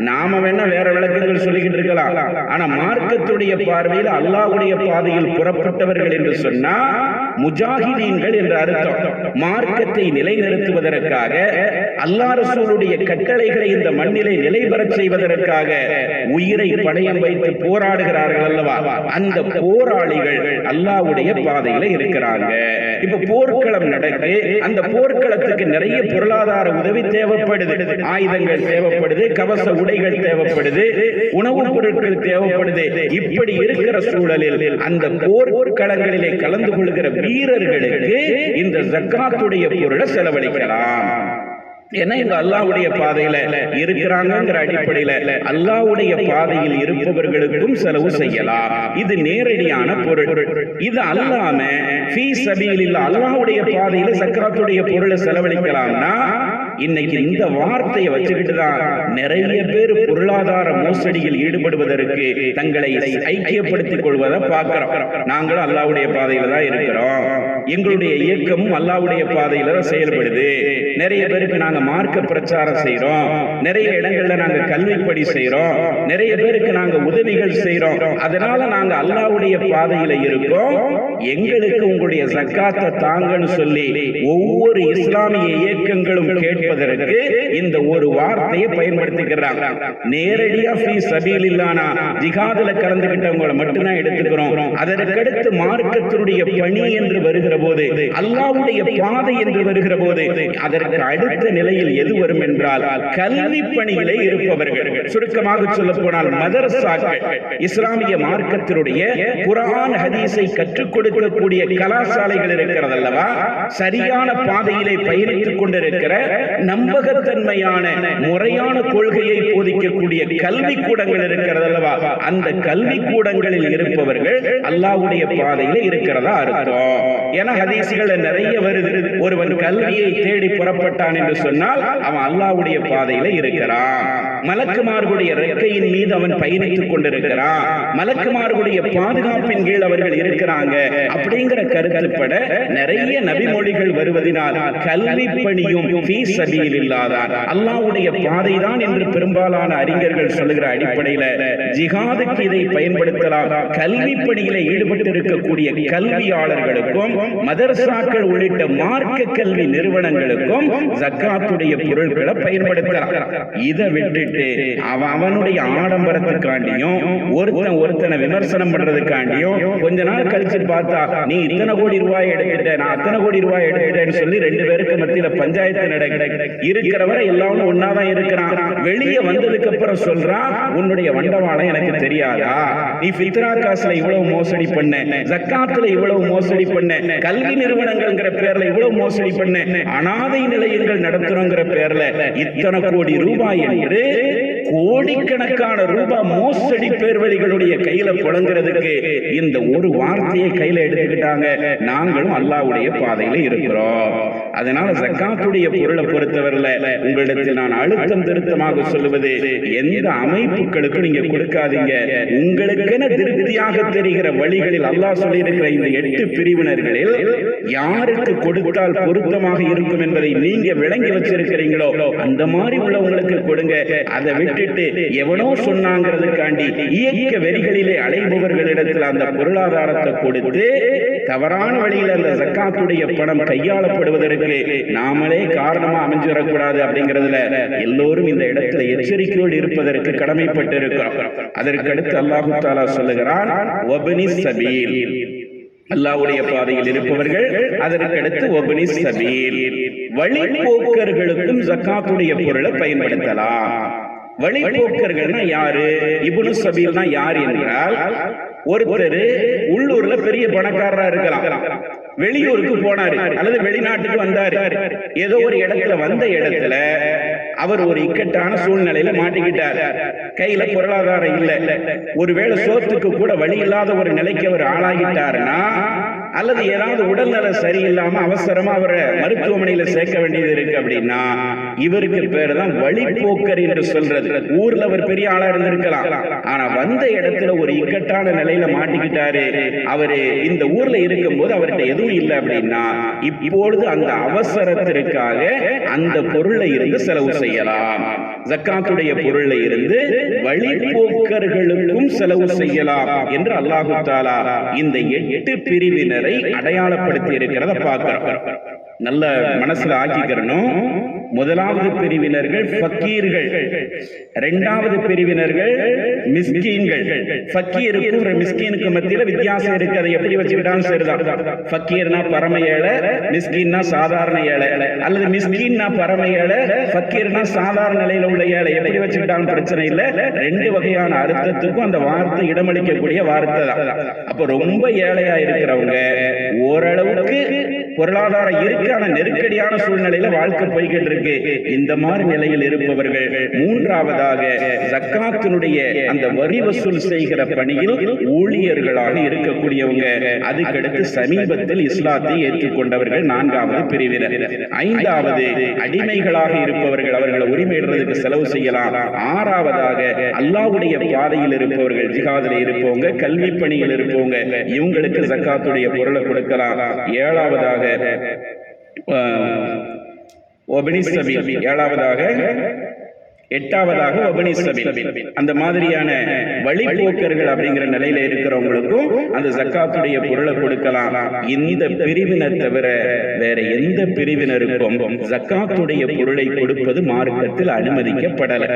நாம வேணா வேற விளக்கங்கள் சொல்லிக்கிட்டு இருக்கலாம். ஆனா மார்க்கத்துடைய பார்வையில் அல்லாஹ்வுடைய பாதையில் புறப்பட்டவர்கள் என்று சொன்னா முஜாஹிதீன்கள் என்ற அர்த்தம். மார்க்கத்தை நிலைநிறுத்துவதற்காக, அல்லாஹ் ரசூலுடைய கட்டளைகளை இந்த மண்ணிலே நிலைபெறச் செய்வதற்காக உயிரை பணயம் வைத்து போராடுகிறார்கள் அல்லவா, அந்த போராளிகள் அல்லாஹ்வுடைய பாதையில இருக்கிறாங்க. இப்ப போர்க்களம் நடக்கு, அந்த போர்க்களத்துக்கு நிறைய பொருளாதார உதவி தேவைப்படுது, ஆயுதங்கள் தேவைப்படுது, கவச உடைகள் தேவைப்படுது, உணவுப் பொருட்கள் தேவைப்படுது. இப்படி இருக்கிற சூழலில் அந்த போர்க்களங்களிலே கலந்து கொள்கிற வீரர்களுக்கு இந்த ஜக்காத்துடைய பொருளை செலவழிக்கலாம். ஏன்னா இங்க அல்லாஹ்வுடைய பாதையில இருக்கிறாங்கிற அடிப்படையில அல்லாஹ்வுடைய பாதையில் இருப்பவர்களுக்கும் செலவு செய்யலாம். இது நேரடியான பொருள். இது அல்லாம ஃபீ சபீலில்லாஹ், அல்லாஹ்வுடைய பாதையில ஜக்காத்துடைய பொருளை செலவழிக்கலாம்னா இன்னைக்கு இந்த வார்த்தையை வச்சுக்கிட்டு தான் நிறைய பேர் பொருளாதார மோசடியில் ஈடுபடுவதற்கு தங்களை ஐக்கியப்படுத்திக் கொள்வதை பார்க்கிறோம். நாங்களும் அல்லாஹ்வுடைய பாதையில தான் இருக்கிறோம், எங்களுடைய இயக்கமும் அல்லாஹ்வுடைய பாதையில தான் செயல்படுது, நிறைய பேருக்கு நாங்க மார்க்க பிரச்சாரம் செய்யறோம், நிறைய இடங்கள்ல நாங்க கல்விப்படி செய்யறோம், நிறைய பேருக்கு நாங்க உதவிகள் செய்யறோம், அதனால நாங்க அல்லாஹ்வுடைய பாதையில இருக்கோம், எங்களுக்கு உங்களுடைய ஜக்காத்தை தாங்கன்னு சொல்லி ஒவ்வொரு இஸ்லாமிய இயக்கங்களும் கேட்பதற்கு இந்த ஒரு வார்த்தையை பயன்படுத்திக்கிறாங்க. நேரடியா ஃபீ சபீலில்லாஹ் ஜிஹாதுல கலந்துகிட்டவங்களை மட்டும்தான் எடுத்துக்கிறோம். அதற்கடுத்து மார்க்கத்தினுடைய பணி என்று வருகிற போது, அல்லாஹ்வுடைய பாதை என்று வருகிற போது, அதற்கு அடுத்த நிலையில் எது வரும் என்றால் கல்வி பணியிலே இருப்பவர்கள். சுருக்கமாக சொல்ல போனால் மதரசாக்கள், இஸ்லாமிய மார்க்கத்தினுடைய குர்ஆன் ஹதீஸை கற்றுக் கொடுக்கக்கூடிய கலாசாலைகள் இருக்கிறது அல்லவா, சரியான பாதையிலே பயணித்துக் கொண்டிருக்கிற நம்பகத்தன்மையான முறையான கொள்கையை போதிக்கக்கூடிய கல்வி கூடங்கள் இருக்கிறது அல்லவா, அந்த கல்வி கூடங்களில் இருப்பவர்கள் அல்லாஹ்வுடைய பாதையில இருக்கிறதா அர்த்தம். ஏன்னா ஹதீஸ்கள் நிறைய வருது, ஒருவன் கல்வியை தேடி புறப்பட்டான் என்று சொன்னால் அவன் அல்லாஹ்வுடைய பாதையில இருக்கிறான், மலக்குமார்களுடைய ரெக்கையின் மீது அவன் பயணித்துக் கொண்டிருக்கிறான், மலக்குமார்களுடைய பாதுகாப்பின் கீழ் அவர்கள் இருக்கிறாங்க அப்படிங்கிற கருத்துப்பட நிறைய நபிமொழிகள் வருவதனால் கல்வி பணியும் ஃபீ சபீலில்லாஹ் தான், அல்லாஹ்வுடைய பாதை தான் என்று பெரும்பாலான அறிஞர்கள் சொல்லுகிற அடிப்படையில ஜிஹாதுக்கு இதை பயன்படுத்தலாம். கல்வி பணியில ஈடுபட்டு இருக்கக்கூடிய கல்வியாளர்களுக்கும் மதரசாக்கள் உள்ளிட்ட மார்க்க கல்வி நிறுவனங்களுக்கும் ஜக்காத்துடைய பொருட்களை பயன்படுத்தலாம். இதை விட்டுட்டு அவனுடைய ஆடம்பரத்துக்காண்டியும் ஒருத்தனை விமர்சனம் பண்றதுக்காண்டியும் கொஞ்ச நாள் கழிச்சு பார்த்தா நீ இத்தனை கோடி ரூபாய் எடுத்துட்ட, நான் அத்தனை கோடி ரூபாய் எடுத்துட்டேன்னு சொல்லி ரெண்டு பேருக்கு மத்தியில பஞ்சாயத்து இருக்கிறவரை எல்லாரும் ஒன்னாதான் இருக்கிறான். வெளியே வந்ததுக்கு அப்புறம் சொல்றான் உன்னுடைய வண்டவாளம் எனக்கு தெரியாதா, நீ ஃபித்ரா காசுல இவ்வளவு மோசடி பண்ண, ஜக்காத்துல இவ்வளவு மோசடி பண்ண, கல்வி நிறுவனங்கள்ங்கிற பேர்ல இவ்வளவு மோசடி பண்ண, அனாதை நிலையங்கள் நடத்துறோங்கிற பேர்ல இத்தனை கோடி ரூபாய் என்று கோடிக்கணக்கான ரூபாய் மோசடி பேர்வழிகளுடைய கையில புழங்குறதுக்கு இந்த ஒரு வார்த்தையை கையில எடுத்துக்கிட்டாங்க. நாங்களும் அல்லாஹ்வுடைய பாதையில இருக்கிறோம். அதனால ஜக்காத்துடைய பொருளை பொறுத்தவரையில உங்களிடத்தில் நான் அழுத்தம் திருத்தமாக சொல்லுவது, எந்த அமைப்புகளுக்கு நீங்க கொடுக்காதீங்க. உங்களுக்கென திருப்தியாக தெரிகிற வழிகளில் அல்லாஹ் சொல்லி இருக்கிற இந்த 8 பிரிவினர்களில் யாருக்கு கொடுத்தால் பொருத்தமாக இருக்கும் என்பதை நீங்க விளங்கி வச்சிருக்கிறீங்களோ அந்த மாதிரி உள்ளவங்களுக்கு கொடுங்க. அதை விட்டுட்டு எவனோ சொன்னாங்கிறதுக்காண்டி இயக்க வெறிகளிலே அலைபவர்களிடத்தில் அந்த பொருளாதாரத்தை கொடுத்து தவறான வழியில் அந்த ஜக்காத்துடைய பணம் கையாளப்படுவதற்கு நாமளே காரணமா அமைஞ்சிடக்கூடாது. அப்படிங்கிறதுல எல்லோரும் இந்த இடத்துல எச்சரிக்கையோடு இருப்பதற்கு கடமைப்பட்டு இருக்கிறோம். அதற்கடுத்து அல்லாஹு தஆலா சொல்லுகிறான், வப்னி சபீல், அல்லாஹ்வுடைய பாதையில் இருப்பவர்கள். அதற்கடுத்து வப்னி சபீல், வழிபோக்கர்களுக்கும் ஜக்காத்துடைய பொருளை பயன்படுத்தலாம். வழிபோக்கர்கள்னா யாரு? இப்னு சபீல்னா யார் என்றால், ஒருத்தர் உள்ளூர்ல பெரிய பணக்காரரா இருக்கலாம், வெளியூருக்கு போனாரு அல்லது வெளிநாட்டுக்கு வந்தாரு, ஏதோ ஒரு இடத்துல வந்த இடத்துல அவர் ஒரு இக்கட்டான சூழ்நிலையில மாட்டிக்கிட்டார். கையில பொருளாதாரம் இல்ல, ஒருவேளை சோத்துக்கு கூட வழி இல்லாத ஒரு நிலைக்கு அவர் ஆளாகிட்டாருன்னா, அல்லது ஏதாவது உடல்நல சரியில்லாம அவசரமா அவரை மருத்துவமனையில சேர்க்க வேண்டியது இருக்கு அப்படின்னா, இவருக்கு பேர் தான் வழிபோக்கர் என்று சொல்றது. ஊர்ல அவர் பெரிய ஆளா இருந்திருக்கலாம், ஆனா வந்த இடத்துல ஒரு இக்கட்டான நிலையில மாட்டிக்கிட்டாரு. அவரு இந்த ஊர்ல இருக்கும் போது அவர்கிட்ட எதுவும் இல்லை அப்படின்னா, இப்பொழுது அந்த அவசரத்திற்காக அந்த பொருளை இருந்து செலவு செய்யலாம். ஜக்காத்துடைய பொருளை இருந்து வழிபோக்கர்களுக்கும் செலவு செய்யலாம் என்று அல்லாஹு தஆலா இந்த 8 பிரிவினரை அடையாளப்படுத்தி இருக்கிறத பார்க்கிறோம். நல்ல மனசுல ஆக்கிக்கிறணும். முதலாவது பிரிவினர்கள் ஃபக்கீர்கள், இரண்டாவது பிரிவினர்கள் மிஸ்கீன்கள். ஃபக்கீருக்கும் மிஸ்கீனுக்கு மத்தியில வித்தியாசம் இருக்கு, அதை எப்படி வச்சுக்கிட்டாலும் சரிதான். ஃபக்கீர்னா பரம ஏழை, மிஸ்கீன்னா சாதாரண ஏழை, அல்லது மிஸ்கீன்னா பரம ஏழை, ஃபக்கீர்னா சாதாரண நிலையில உள்ள ஏழை, எப்படி வச்சுக்கிட்டாலும் பிரச்சனை இல்லை. ரெண்டு வகையான அர்த்தத்துக்கும் அந்த வார்த்தை இடமளிக்கக்கூடிய வார்த்தை தான். அப்ப ரொம்ப ஏழையா இருக்கிறவங்க, ஓரளவுக்கு பொருளாதாரம் இருக்கு ஆனா நெருக்கடியான சூழ்நிலையில வாழ்க்கை போய்கிட்டு இருக்கு, இந்த மாதிரி நிலையில் இருப்பவர்கள். மூன்றாவதாக ஜக்காத்தினுடைய அந்த வரி வசூல் செய்கிற பணியில் ஊழியர்களாக இருக்கக்கூடியவங்க. அதுக்கடுத்து சமீபத்தில் இஸ்லாத்தை ஏற்றுக்கொண்டவர்கள் நான்காவது பிரிவினர். ஐந்தாவது அடிமைகளாக இருப்பவர்கள், அவர்களை உரிமையிடுறதுக்கு செலவு செய்யலாம். ஆறாவதாக அல்லாஹ்வுடைய பாதையில் இருப்பவர்கள், ஜிஹாதில் இருப்பவங்க, கல்வி பணியில் இருப்பவங்க, இவங்களுக்கு ஜக்காத்துடைய பொருளை கொடுக்கலாம். ஏழாவதாக வப்னி சபீல், ஏழாவதாக எட்டாவதாக வப்னி சபீல். அந்த மாதிரியான வழிபோக்கர்கள் அப்படிங்கிற நிலையில இருக்கிறவங்களுக்கும் அந்த ஜக்காத்துடைய பொருளை கொடுக்கலாம். இந்த பிரிவினர் தவிர வேற எந்த பிரிவினருக்கும் ஜக்காத்துடைய பொருளை கொடுப்பது மார்க்கத்தில் அனுமதிக்கப்படல.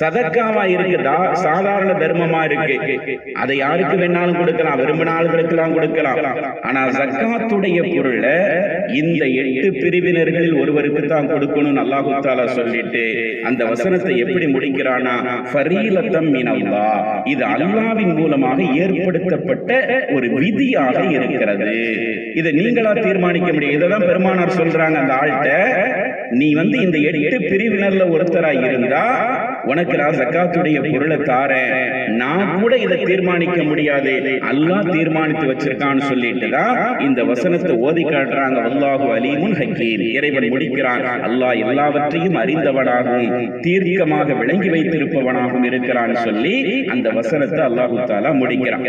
சதக்காவா இருக்கு, சாதாரண தர்மமா இருக்கு, அதை யாருக்கு வேணாலும் கொடுக்கலாம், விரும்பின ஆளுகளுக்கெல்லாம் கொடுக்கலாம். ஆனா ஜக்காத்துடைய பொருளை இந்த 8 பிரிவினர்களில் ஒருவருக்கு தான் கொடுக்கணும் அல்லாஹ் தஆலா சொல்லிட்டு அந்த வசனத்தை எப்படி முடிக்கிறானா, ஃபரீலத்தம் மினல்லாஹ், இது அல்லாஹ்வின் மூலமாக ஏற்படுத்தப்பட்ட ஒரு விதியாக இருக்கிறது. இதை நீங்களா தீர்மானிக்க முடியும். இதெல்லாம் பெருமானார் சொல்றாங்க அந்த ஆள்கிட்ட, நீ இந்த 8 பிரிவினர்ல ஒருத்தராய் இருந்தா உனக்கு நான் ஜக்காத்துடைய பொருளை தாரேன், நான் கூட இதை தீர்மானிக்க முடியாது, அல்லாஹ் தீர்மானித்து வச்சிருக்கான்னு சொல்லிட்டு தான் இந்த வசனத்தை ஓதி காட்டுறாங்க. அல்லாஹு அலீமுன் ஹக்கீம், இறைவன் முடிக்கிறான், அல்லாஹ் எல்லாவற்றையும் அறிந்தவனாகவும் தீர்க்க தீர்க்கமாக விளங்கி வைத்திருப்பவனாகவும் இருக்கிறான் சொல்லி அந்த வசனத்தை அல்லாஹு தஆலா முடிக்கிறான்.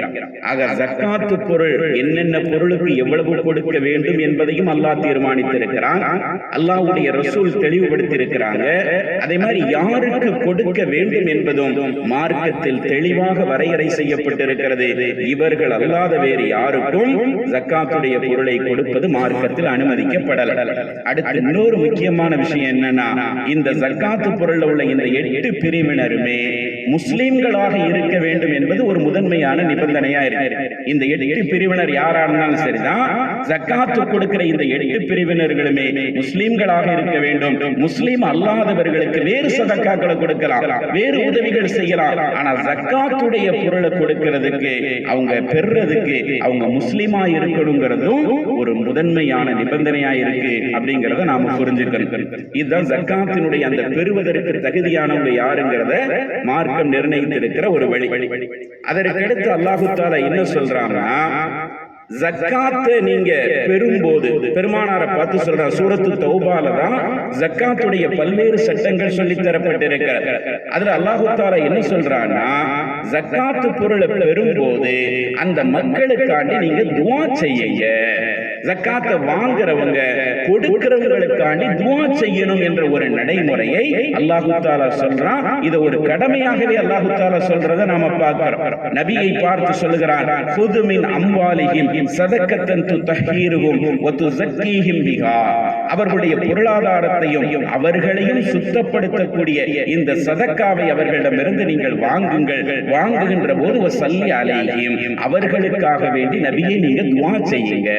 ஆக ஜக்காத்து பொருள் என்னென்ன பொருளுக்கு எவ்வளவு கொடுக்க வேண்டும் என்பதையும் அல்லாஹ் தீர்மானித்திருக்கிறான். அல்லாஹ்வுடைய ரசூல் தெளிவுபடுத்தியிருக்கிறாங்க. அதே மாதிரி யாருக்கு கொடுக்க வேண்டும் என்பதும் மார்க்கத்தில் தெளிவாக வரையறை செய்யப்பட்டிருக்கிறது. இவர்கள் அல்லாத வேறு யாருக்கும் ஜக்காத்துடைய பொருளை கொடுப்பது மார்க்கத்தில் அனுமதிக்கப்படல. அடுத்து இன்னொரு முக்கியமான விஷயம் என்னன்னா, இந்த ஜக்காத்து பொருள்ல உள்ள இந்த 8 பிரிவினருமே முஸ்லிம்களாக இருக்க வேண்டும் என்பது ஒரு முதன்மையான நிபந்தனையா இருக்கு. இந்த 8 பிரிவினர் யாரானாலும் சரிதான், ஜக்காத்து கொடுக்கிற இந்த 8 பிரிவினர்களுமே முஸ்லிம்களாக இருக்க வேண்டும். முஸ்லிம் அல்லாதவர்களுக்கு வேறு சதக்காக்களை கொடுக்கலாம், வேறு உதவிகள் செய்யலாம். ஆனா ஜக்காத்துடைய பொருளை கொடுக்கிறதுக்கு, அவங்க பெறுறதுக்கு அவங்க முஸ்லிமா இருக்கணுங்கிறதும் ஒரு முதன்மையான நிபந்தனையா இருக்கு அப்படிங்கறத நாம புரிஞ்சுக்கணும். இதுதான் ஜக்காத்தினுடைய அந்த பெறுவதற்கு தகுதியானவங்க யாருங்கிறத மார்க்கம் நிர்ணயித்திருக்கிற ஒரு வழி. அதற்கடுத்து அல்லாஹு தஆலா என்ன சொல்றாங்கன்னா, ஜக்காத்தை நீங்க பெறும்போது பெருமானாரை பார்த்து சொல்ற சூரத்து தௌபால தான் ஜக்காத்துடைய பல்வேறு சட்டங்கள் சொல்லி தரப்பட்டிருக்கிறது. அதுல அல்லாஹு தஆலா என்ன சொல்றான்னா, ஜக்காத்து பொருளை பெறும்போது அந்த மக்களுக்காண்டி நீங்க துஆ செய்யுங்க. ஜக்காத்தை வாங்குறவங்க கொடுக்கிறவங்களுக்காண்டி துஆ செய்யணும் என்ற ஒரு நடைமுறையை அல்லாஹ் தஆலா சொல்றான். இத ஒரு கடமையாகவே அல்லாஹ் தஆலா சொல்றதை நாம பார்க்கிறோம். நபியை பார்த்து சொல்கிறான், "குது மின் அம்வாலிஹிம் ஸதகத்தன் துதஹீருஹும் வ துஸக்கீஹிம் பிஹா." அவர்களுடைய பொருளாதாரத்தையும் அவர்களையும் சுத்தப்படுத்தக்கூடிய இந்த சதக்காவை அவர்களிடமிருந்து நீங்கள் வாங்குங்கள். வாங்குகின்ற போது வஸல்லி அலைஹிம், அவர்களுக்காக வேண்டி நபியை நீங்க துஆ செய்யுங்க.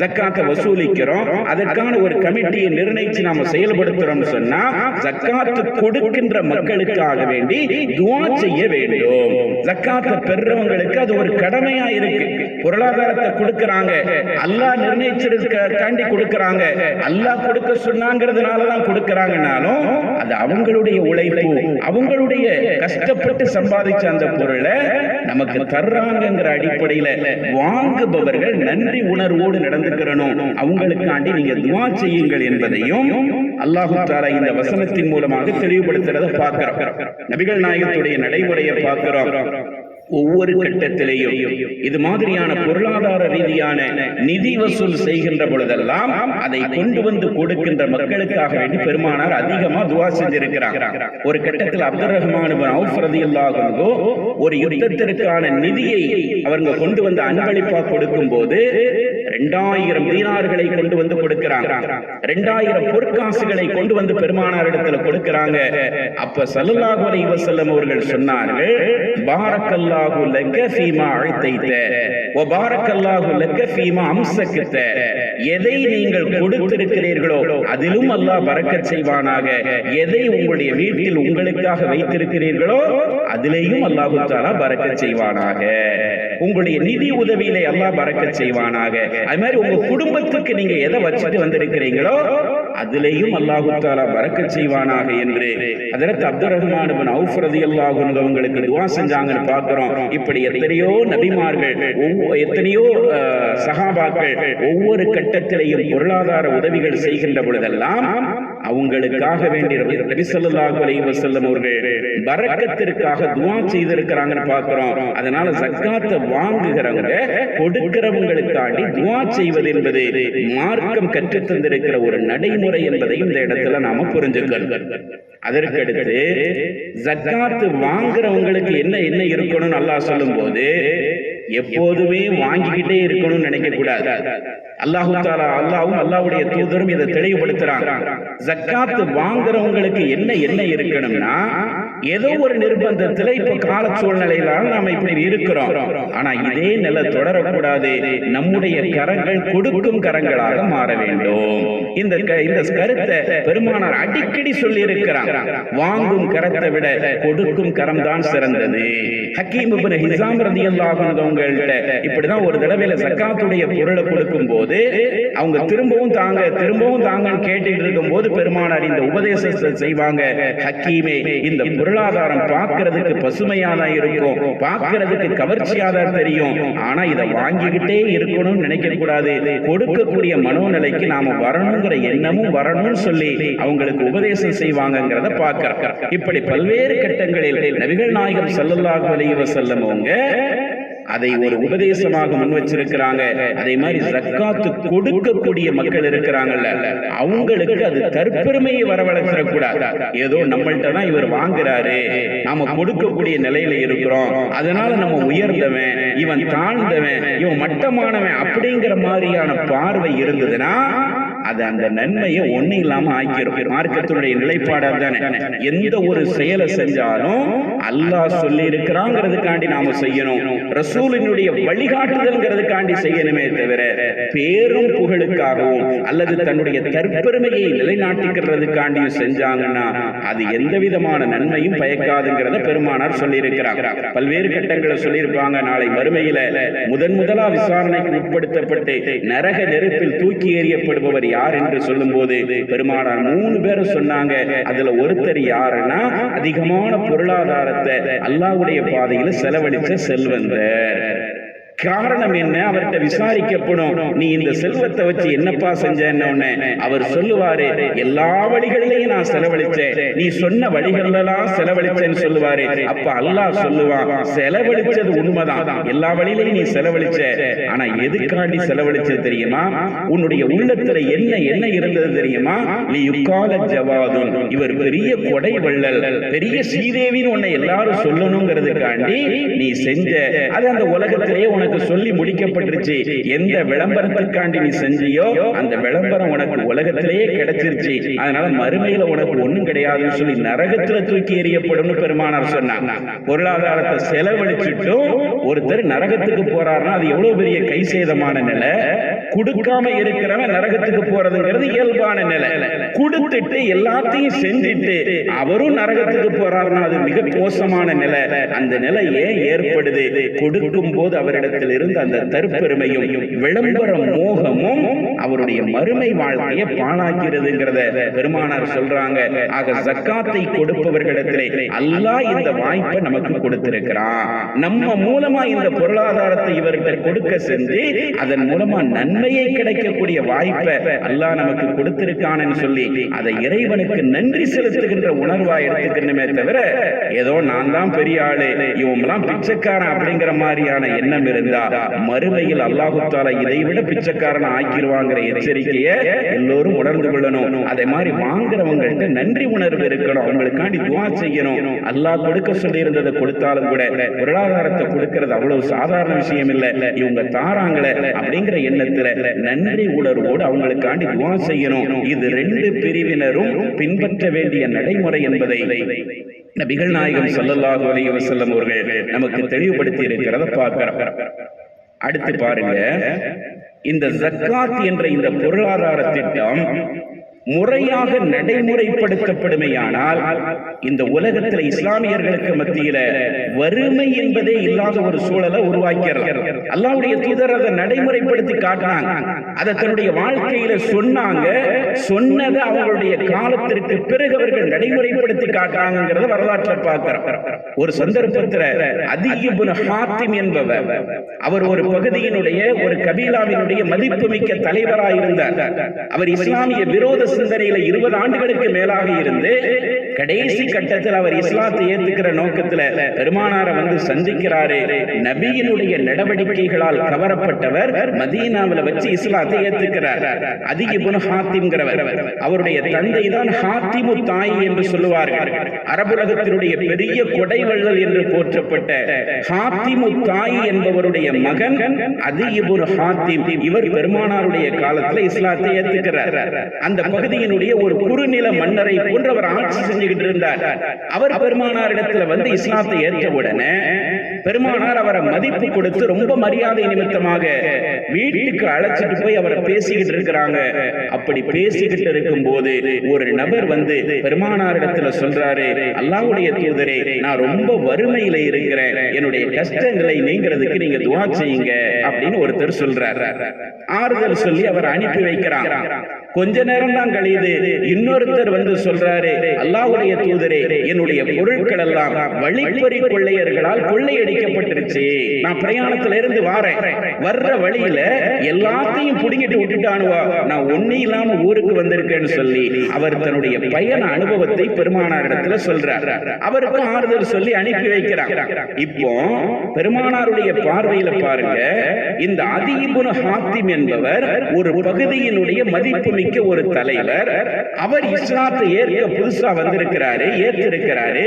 ஜக்காத்தை வசூலிக்கிறோம், அதற்கான ஒரு கமிட்டியை நிர்ணயிச்சு நாம செயல்படுத்துறோம் சொன்னா, ஜக்காத்து கொடுக்கின்ற மக்களுக்காக வேண்டி துஆ செய்ய வேண்டும். ஜக்காத்தை பெறுறவங்களுக்கு அது ஒரு கடமையா இருக்கு. பொருளாதாரத்தை கொடுக்கறாங்க, அல்லாஹ் நிர்ணயிச்சிருக்காண்டி கொடுக்கறாங்க, அல்லாஹ் கொடுக்க சொன்னாங்கிறதுனாலதான் கொடுக்கறாங்கனாலும் அது அவங்களுடைய உழைப்பு, அவங்களுடைய கஷ்டப்பட்டு சம்பாதிச்ச அந்த பொருளை நமக்கு தர்றாங்கிற அடிப்படையில வாங்குபவர்கள் நன்றி உணர்வோடு நடந்துக்கிறணும். அவங்களுக்காண்டி நீங்க துஆ செய்யுங்கள் என்பதையும் அல்லாஹ் தஆலா இந்த வசனத்தின் மூலமாக தெளிவுபடுத்துறதை பார்க்கிறோம். நபிகள் நாயகத்துடைய நடைமுறையை பார்க்கிறோம். ஒவ்வொரு கட்டத்திலேயும் இது மாதிரியான பொருளாதார ரீதியான நிதி வசூல் செய்கின்ற பொழுதெல்லாம் அதை கொண்டு வந்து கொடுக்கின்ற மக்களுக்காக வேண்டி பெருமானார் அதிகமா துஆ செஞ்சிருக்கிறாங்க. ஒரு கட்டத்தில் அப்துர் ரஹ்மான் இப்னு அவுஃப் ரலியல்லாஹு அன்ஹு ஒரு யுத்தத்திற்கான நிதியை அவங்க கொண்டு வந்து அன்பளிப்பா கொடுக்கும் போது 2000 தீனார்களை கொண்டு வந்து கொடுக்கிறாங்க. 2000 பொற்காசுகளை கொண்டு வந்து பெருமானார் இடத்துல கொடுக்கிறாங்க. அப்ப ஸல்லல்லாஹு அலைஹி வஸல்லம் அவர்கள் சொன்னார்கள், பாரக்கல்லாஹு லக ஃபீமா அழைத்தைத வ பாரக்கல்லாஹு லக ஃபீமா அம்சகத. எதை நீங்கள் கொடுத்திருக்கிறீர்களோ அதிலும் அல்லாஹ் பரக்கத் செய்வானாக. எதை உங்களுடைய வீட்டில் உங்களுக்காக வைத்திருக்கிறீர்களோ அதிலேயும் அல்லாஹ் தஆலா பரக்கத் செய்வானாக. உங்களுடைய நிதி உதவியிலே அல்லாஹ் பரக்கத் செய்வானாக. அது மாதிரி உங்க குடும்பத்துக்கு நீங்க எதை வச்சுட்டு வந்திருக்கிறீங்களோ அதிலேயும் அல்லாஹ் தஆலா பரக்கத் செய்வானாக என்று ஹஜ்ரத் அப்துர் ரஹ்மான் இப்னு அவுஃப் ரலியல்லாஹு அன்ஹு அவங்களுக்கு துஆ செஞ்சாங்கன்னு பார்க்கிறோம். இப்படி எத்தனையோ நபிமார்கள், எத்தனையோ சஹாபாக்கள் ஒவ்வொரு கட்டத்திலேயும் பொருளாதார உதவிகள் செய்கின்ற பொழுதெல்லாம் அவங்களுக்காக வேண்டிய நபி ஸல்லல்லாஹு அலைஹி வஸல்லம் அவர்கள் பரக்கத்திற்காக துஆ செய்திருக்கிறாங்கன்னு பார்க்கிறோம். அதனால ஜக்காத்தை வாங்குகிறவங்க கொடுக்கிறவங்களுக்காண்டி துஆ செய்வது என்பது மார்க்கம் கற்றுத் தந்திருக்கிற ஒரு நடைமுறை என்பதையும் இந்த இடத்துல நாம புரிஞ்சுக்கணும். அதற்கடுத்து ஜக்காத்து வாங்குறவங்களுக்கு என்ன என்ன இருக்கணும்னு அல்லாஹ் சொல்லும் போது எப்போதுமே வாங்கிக்கிட்டே இருக்கணும்னு நினைக்க கூடாது. அல்லாஹு தஆலா அல்லாஹ்வும் அல்லாஹ்வுடைய தூதரும் இதை தெளிவுபடுத்துறாங்க. ஜக்காத்து வாங்குறவங்களுக்கு என்ன என்ன இருக்கணும்னா, ஏதோ ஒரு நிர்பந்தத்துல இப்ப கால சூழ்நிலையிலான நாம இப்படி இருக்கிறோம். ஆனா இதே நிலை தொடரக்கூடாது. நம்முடைய கரங்கள் கொடுக்கும் கரங்களாக மாற வேண்டும். இந்த கருத்தை பெருமானார் அடிக்கடி சொல்லி இருக்கிறார். வாங்கும் கரத்தை விட கொடுக்கும் கரம் தான் சிறந்தது. ஹக்கீம் இப்னு ஹிஸாம் ரலியல்லாஹு அன்ஹு அவங்கள்ட்ட இப்படிதான் ஒரு தடவையில ஜக்காத்துடைய பொருளை கொடுக்கும் போது அவங்க திரும்பவும் தாங்கன்னு கேட்டுட்டு இருக்கும் போது பெருமானார் இந்த உபதேசத்தை செய்வாங்க, ஹக்கீமே இந்த பொருள் பொருளாதாரம் பார்க்கிறதுக்கு பசுமையாதான் இருக்கும், பார்க்கிறதுக்கு கவர்ச்சியாதான் தெரியும். ஆனா இதை வாங்கிக்கிட்டே இருக்கணும்னு நினைக்க கூடாது. கொடுக்கக்கூடிய மனோநிலைக்கு நாம வரணுங்கிற எண்ணமும் வரணும்னு சொல்லி அவங்களுக்கு உபதேசம் செய்வாங்கிறத பார்க்கிறோம். இப்படி பல்வேறு கட்டங்களில் நபிகள் நாயகம் ஸல்லல்லாஹு அலைஹி வஸல்லம் அவங்க அதை ஒரு உபதேசமாக முன் வச்சிருக்கிறாங்க. அதே மாதிரி ஜக்காத்து கொடுக்கக்கூடிய மக்கள் இருக்கிறாங்கல்ல, அவங்களுக்கு அது தற்பெருமையை வரவழைச்சிடக்கூடாது. ஏதோ நம்மள்ட்ட தான் இவர் வாங்குறாரு, நாம கொடுக்கக்கூடிய நிலையில இருக்கிறோம், அதனால நம்ம உயர்ந்தவன், இவன் தாழ்ந்தவன், இவன் மட்டமானவன் அப்படிங்கிற மாதிரியான பார்வை இருந்ததுன்னா அது அந்த நன்மையை ஒண்ணு இல்லாம ஆக்கிரும். மார்க்கத்தினுடைய நிலைப்பாடு தானே. எந்த ஒரு செயலை செஞ்சாலும் அல்லாஹ் சொல்லி இருக்கிறாங்கிறதுக்காண்டி நாம செய்யணும், ரசூலினுடைய வழிகாட்டுதல்ங்கிறதுக்காண்டி செய்யணுமே தவிர பேரும் புகழுக்காகவும் அல்லது தன்னுடைய தற்பெருமையை நிலைநாட்டிக்கிறதுக்காண்டியும் செஞ்சாங்கன்னா அது எந்த விதமான நன்மையும் பயக்காதுங்கிறத பெருமானார் சொல்லி இருக்கிறார். பல்வேறு கட்டங்களை சொல்லியிருப்பாங்க. நாளை மறுமையில முதலா விசாரணைக்கு உட்படுத்தப்பட்டு நரக நெருப்பில் தூக்கி எறியப்படுபவர் யார் என்று சொல்லும் போது பெருமானார் 3 பேரை சொன்னாங்க. அதுல ஒருத்தர் யாருன்னா அதிகமான பொருளாதாரத்தை அல்லாஹ்வுடைய பாதையில செலவழிச்ச செல்வந்தர். காரணம் என்ன? அவர்கிட்ட விசாரிக்கப்படும், நீ இந்த செல்வத்தை வச்சு என்னப்பா செஞ்சேன்னு அவர் சொல்லுவாரு, எல்லா வழிகளிலையும் நான் செலவழிச்சேன், நீ சொன்ன வழிகளெல்லாம் செலவழிச்சேன்னு சொல்லுவாரு. அப்ப அல்லாஹ் சொல்லுவான், செலவழிச்சது உண்மைதான், எல்லா வழியிலையும் நீ செலவழிச்ச, ஆனா எதுக்காண்டி செலவழிச்சது தெரியுமா? உன்னுடைய உள்ளத்துல என்ன என்ன இருந்தது தெரியுமா? நீ யுக்கால ஜவாதுன், இவர் பெரிய கொடை வள்ளல், பெரிய ஸ்ரீதேவின்னு உன்னை எல்லாரும் சொல்லணுங்கிறதுக்காண்டி நீ செஞ்ச, அது அந்த உலகத்திலேயே உனக்கு சொல்லி முடிக்கப்பட்டுருச்சு. எந்த விளம்பரத்துக்காண்டி நீ செஞ்சியோ அந்த விளம்பரம் உனக்கு உலகத்திலேயே கிடைச்சிருச்சு, அதனால மறுமையில உனக்கு ஒண்ணும் கிடையாதுன்னு சொல்லி நரகத்துல தூக்கி எறியப்படும் பெருமானார் சொன்னாங்க. பொருளாதாரத்தை செலவழிச்சுட்டும் ஒருத்தர் நரகத்துக்கு போறாருன்னா அது எவ்வளவு பெரிய கை சேதமான நிலை. கொடுக்காம இருக்கிறவன் நரகத்துக்கு போறதுங்கிறது இயல்பான நிலை. கொடுத்துட்டு எல்லாத்தையும் செஞ்சுட்டு அவரும் நரகத்துக்கு போறாருன்னா அது மிக மோசமான நிலை. அந்த நிலை ஏன் ஏற்படுது? கொடுக்கும் போது அவரிடத்தில் இருந்து அந்த தற்பெருமையும் விளம்பர மோகமும் அவருடைய மறுமை வாழ்க்கையை பாழாக்கிறதுங்கிறத பெருமானார் சொல்றாங்க. ஆக ஜக்காத்தை கொடுப்பவர்களிடத்திலே அல்லாஹ் இந்த வாய்ப்பை நமக்கு கொடுத்திருக்கிறான். நம்ம மூலமா இந்த பொருளாதாரத்தை இவர்கிட்ட கொடுக்க செஞ்சு அதன் மூலமா நன்மையை கிடைக்கக்கூடிய வாய்ப்பை அல்லாஹ் நமக்கு கொடுத்திருக்கான்னு சொல்லி அதை இறைவனுக்கு நன்றி செலுத்துகின்ற உணர்வா எடுத்துக்கணுமே தவிர ஏதோ நான் தான் பெரிய ஆளு, இவங்கெல்லாம் பிச்சைக்காரன் அப்படிங்கிற மாதிரியான எண்ணம் இருந்தா மறுமையில் அல்லாஹ் தஆலா இதை விட பிச்சைக்காரன் ஆக்கிடுவாங்கிற எச்சரிக்கையை எல்லோரும் உணர்ந்து கொள்ளணும். அதே மாதிரி வாங்குறவங்கள்ட்ட நன்றி உணர்வு இருக்கணும், அவங்களுக்காண்டி துஆ செய்யணும். அல்லாஹ் கொடுக்க சொல்லி இருந்ததை கொடுத்தாலும் கூட பொருளாதாரத்தை கொடுக்கிறது அவ்வளவு சாதாரண விஷயம் இல்லை, இவங்க தாராங்களே அப்படிங்கிற எண்ணத்துல நன்றி உணர்வோடு அவங்களுக்காண்டி துஆ செய்யணும். இது 2 பிரிவினரும் பின்பற்ற வேண்டிய நடைமுறை என்பதை நபிகள் நாயகம் ஸல்லல்லாஹு அலைஹி வஸல்லம் அவர்கள் நமக்கு தெளிவுபடுத்தி இருக்கிறத பார்க்கிறோம். அடுத்து பாருங்க, இந்த ஜக்காத் என்ற இந்த பொருளாதார திட்டம் முறையாக நடைமுறைப்படுத்தப்படுமையானால் இந்த உலகத்தில் இஸ்லாமியர்களுக்கு மத்தியில வறுமை என்பதே இல்லாத ஒரு சூழலை உருவாக்கிறது. அல்லாஹ்வுடைய தூதர் அதை நடைமுறைப்படுத்தி காட்டினாங்க, அதை தன்னுடைய வாழ்க்கையில சொன்னாங்க. சொன்னதை அவங்களுடைய காலத்திற்கு பிறகு அவர்கள் நடைமுறைப்படுத்தி காட்டாங்கிறத வரலாற்றை பார்க்கிறோம். ஒரு சந்தர்ப்பத்தில் அதி இப்னு ஹாத்திம் என்பவர், அவர் ஒரு பகுதியினுடைய ஒரு கபீலாவினுடைய மதிப்புமிக்க தலைவராக இருந்தார். அவர் இஸ்லாமிய விரோத சிந்தனையில 20 ஆண்டுகளுக்கு மேலாக இருந்து கடைசி கட்டத்தில் அவர் இஸ்லாத்தை ஏத்துக்கிற நோக்கத்துல பெருமானாரை வந்து சந்திக்கிறாரு. நபியினுடைய நடவடிக்கைகளால் கவரப்பட்டவர் மதீனாவில் வச்சு இஸ்லாத்தை ஏத்துக்கிறார். அதி இப்னு ஹாத்திம்ங்கிறவர், அவருடைய தந்தை தான் ஹாத்திமு தாய் என்று சொல்லுவார்கள். அரபுலகத்தினுடைய பெரிய கொடைவள்ளல் என்று போற்றப்பட்ட ஹாத்திமு தாய் என்பவருடைய மகன் அதி இப்னு ஹாத்திம். இவர் பெருமானாருடைய காலத்துல இஸ்லாத்தை ஏத்துக்கிறார். அந்த பகுதியினுடைய ஒரு குறுநில மன்னரை போன்றவர் ஆட்சி செஞ்சுக்கிட்டு இருந்தார். அவர் பெருமானாரிடத்துல வந்து இஸ்லாத்தை ஏற்ற உடனே பெருமானார் அவரை மதிப்பு கொடுத்து ரொம்ப மரியாதை நிமித்தமாக வீட்டுக்கு அழைச்சிட்டு போய் அவரை பேசிக்கிட்டு இருக்கிறாங்க. அப்படி பேசிக்கிட்டு இருக்கும் போது ஒரு நபர் வந்து பெருமானாரிடத்துல சொல்றாரு, அல்லாஹ்வுடைய தூதரே, நான் ரொம்ப வறுமையில இருக்கிறேன், என்னுடைய கஷ்டங்களை நீங்கிறதுக்கு நீங்க துஆ செய்யுங்க அப்படின்னு ஒருத்தர் சொல்றாரு. ஆறுதல் சொல்லி அவர் அனுப்பி வைக்கிறார். கொஞ்ச நேரம் தான் கழியுது, இன்னொருத்தர் வந்து சொல்றாரு, அல்லாஹ்வுடைய தூதரே, என்னுடைய பொருட்கள் எல்லாம் வழிப்பறி கொள்ளையர்களால் கொள்ளையடிக்கப்பட்டிருச்சு. நான் பிரயாணத்துல இருந்து வாரேன், வர்ற வழியில எல்லாத்தையும் புடுங்கிட்டு விட்டுட்டானுவா, நான் ஒண்ணு இல்லாம ஊருக்கு வந்திருக்கேன்னு சொல்லி அவர் தன்னுடைய பயண அனுபவத்தை பெருமானாரிடத்துல சொல்றார். அவருக்கும் ஆறுதல் சொல்லி அனுப்பி வைக்கிறார். இப்போ பெருமானாருடைய பார்வையில பாருங்க, இந்த அதி இப்னு ஹாத்திம் என்பவர் ஒரு பகுதியினுடைய மதிப்பு மிக்க ஒரு தலைவர். அவர் இஸ்லாத்தை ஏற்க புதுசா வந்திருக்கிறாரு, ஏற்றிருக்கிறாரு.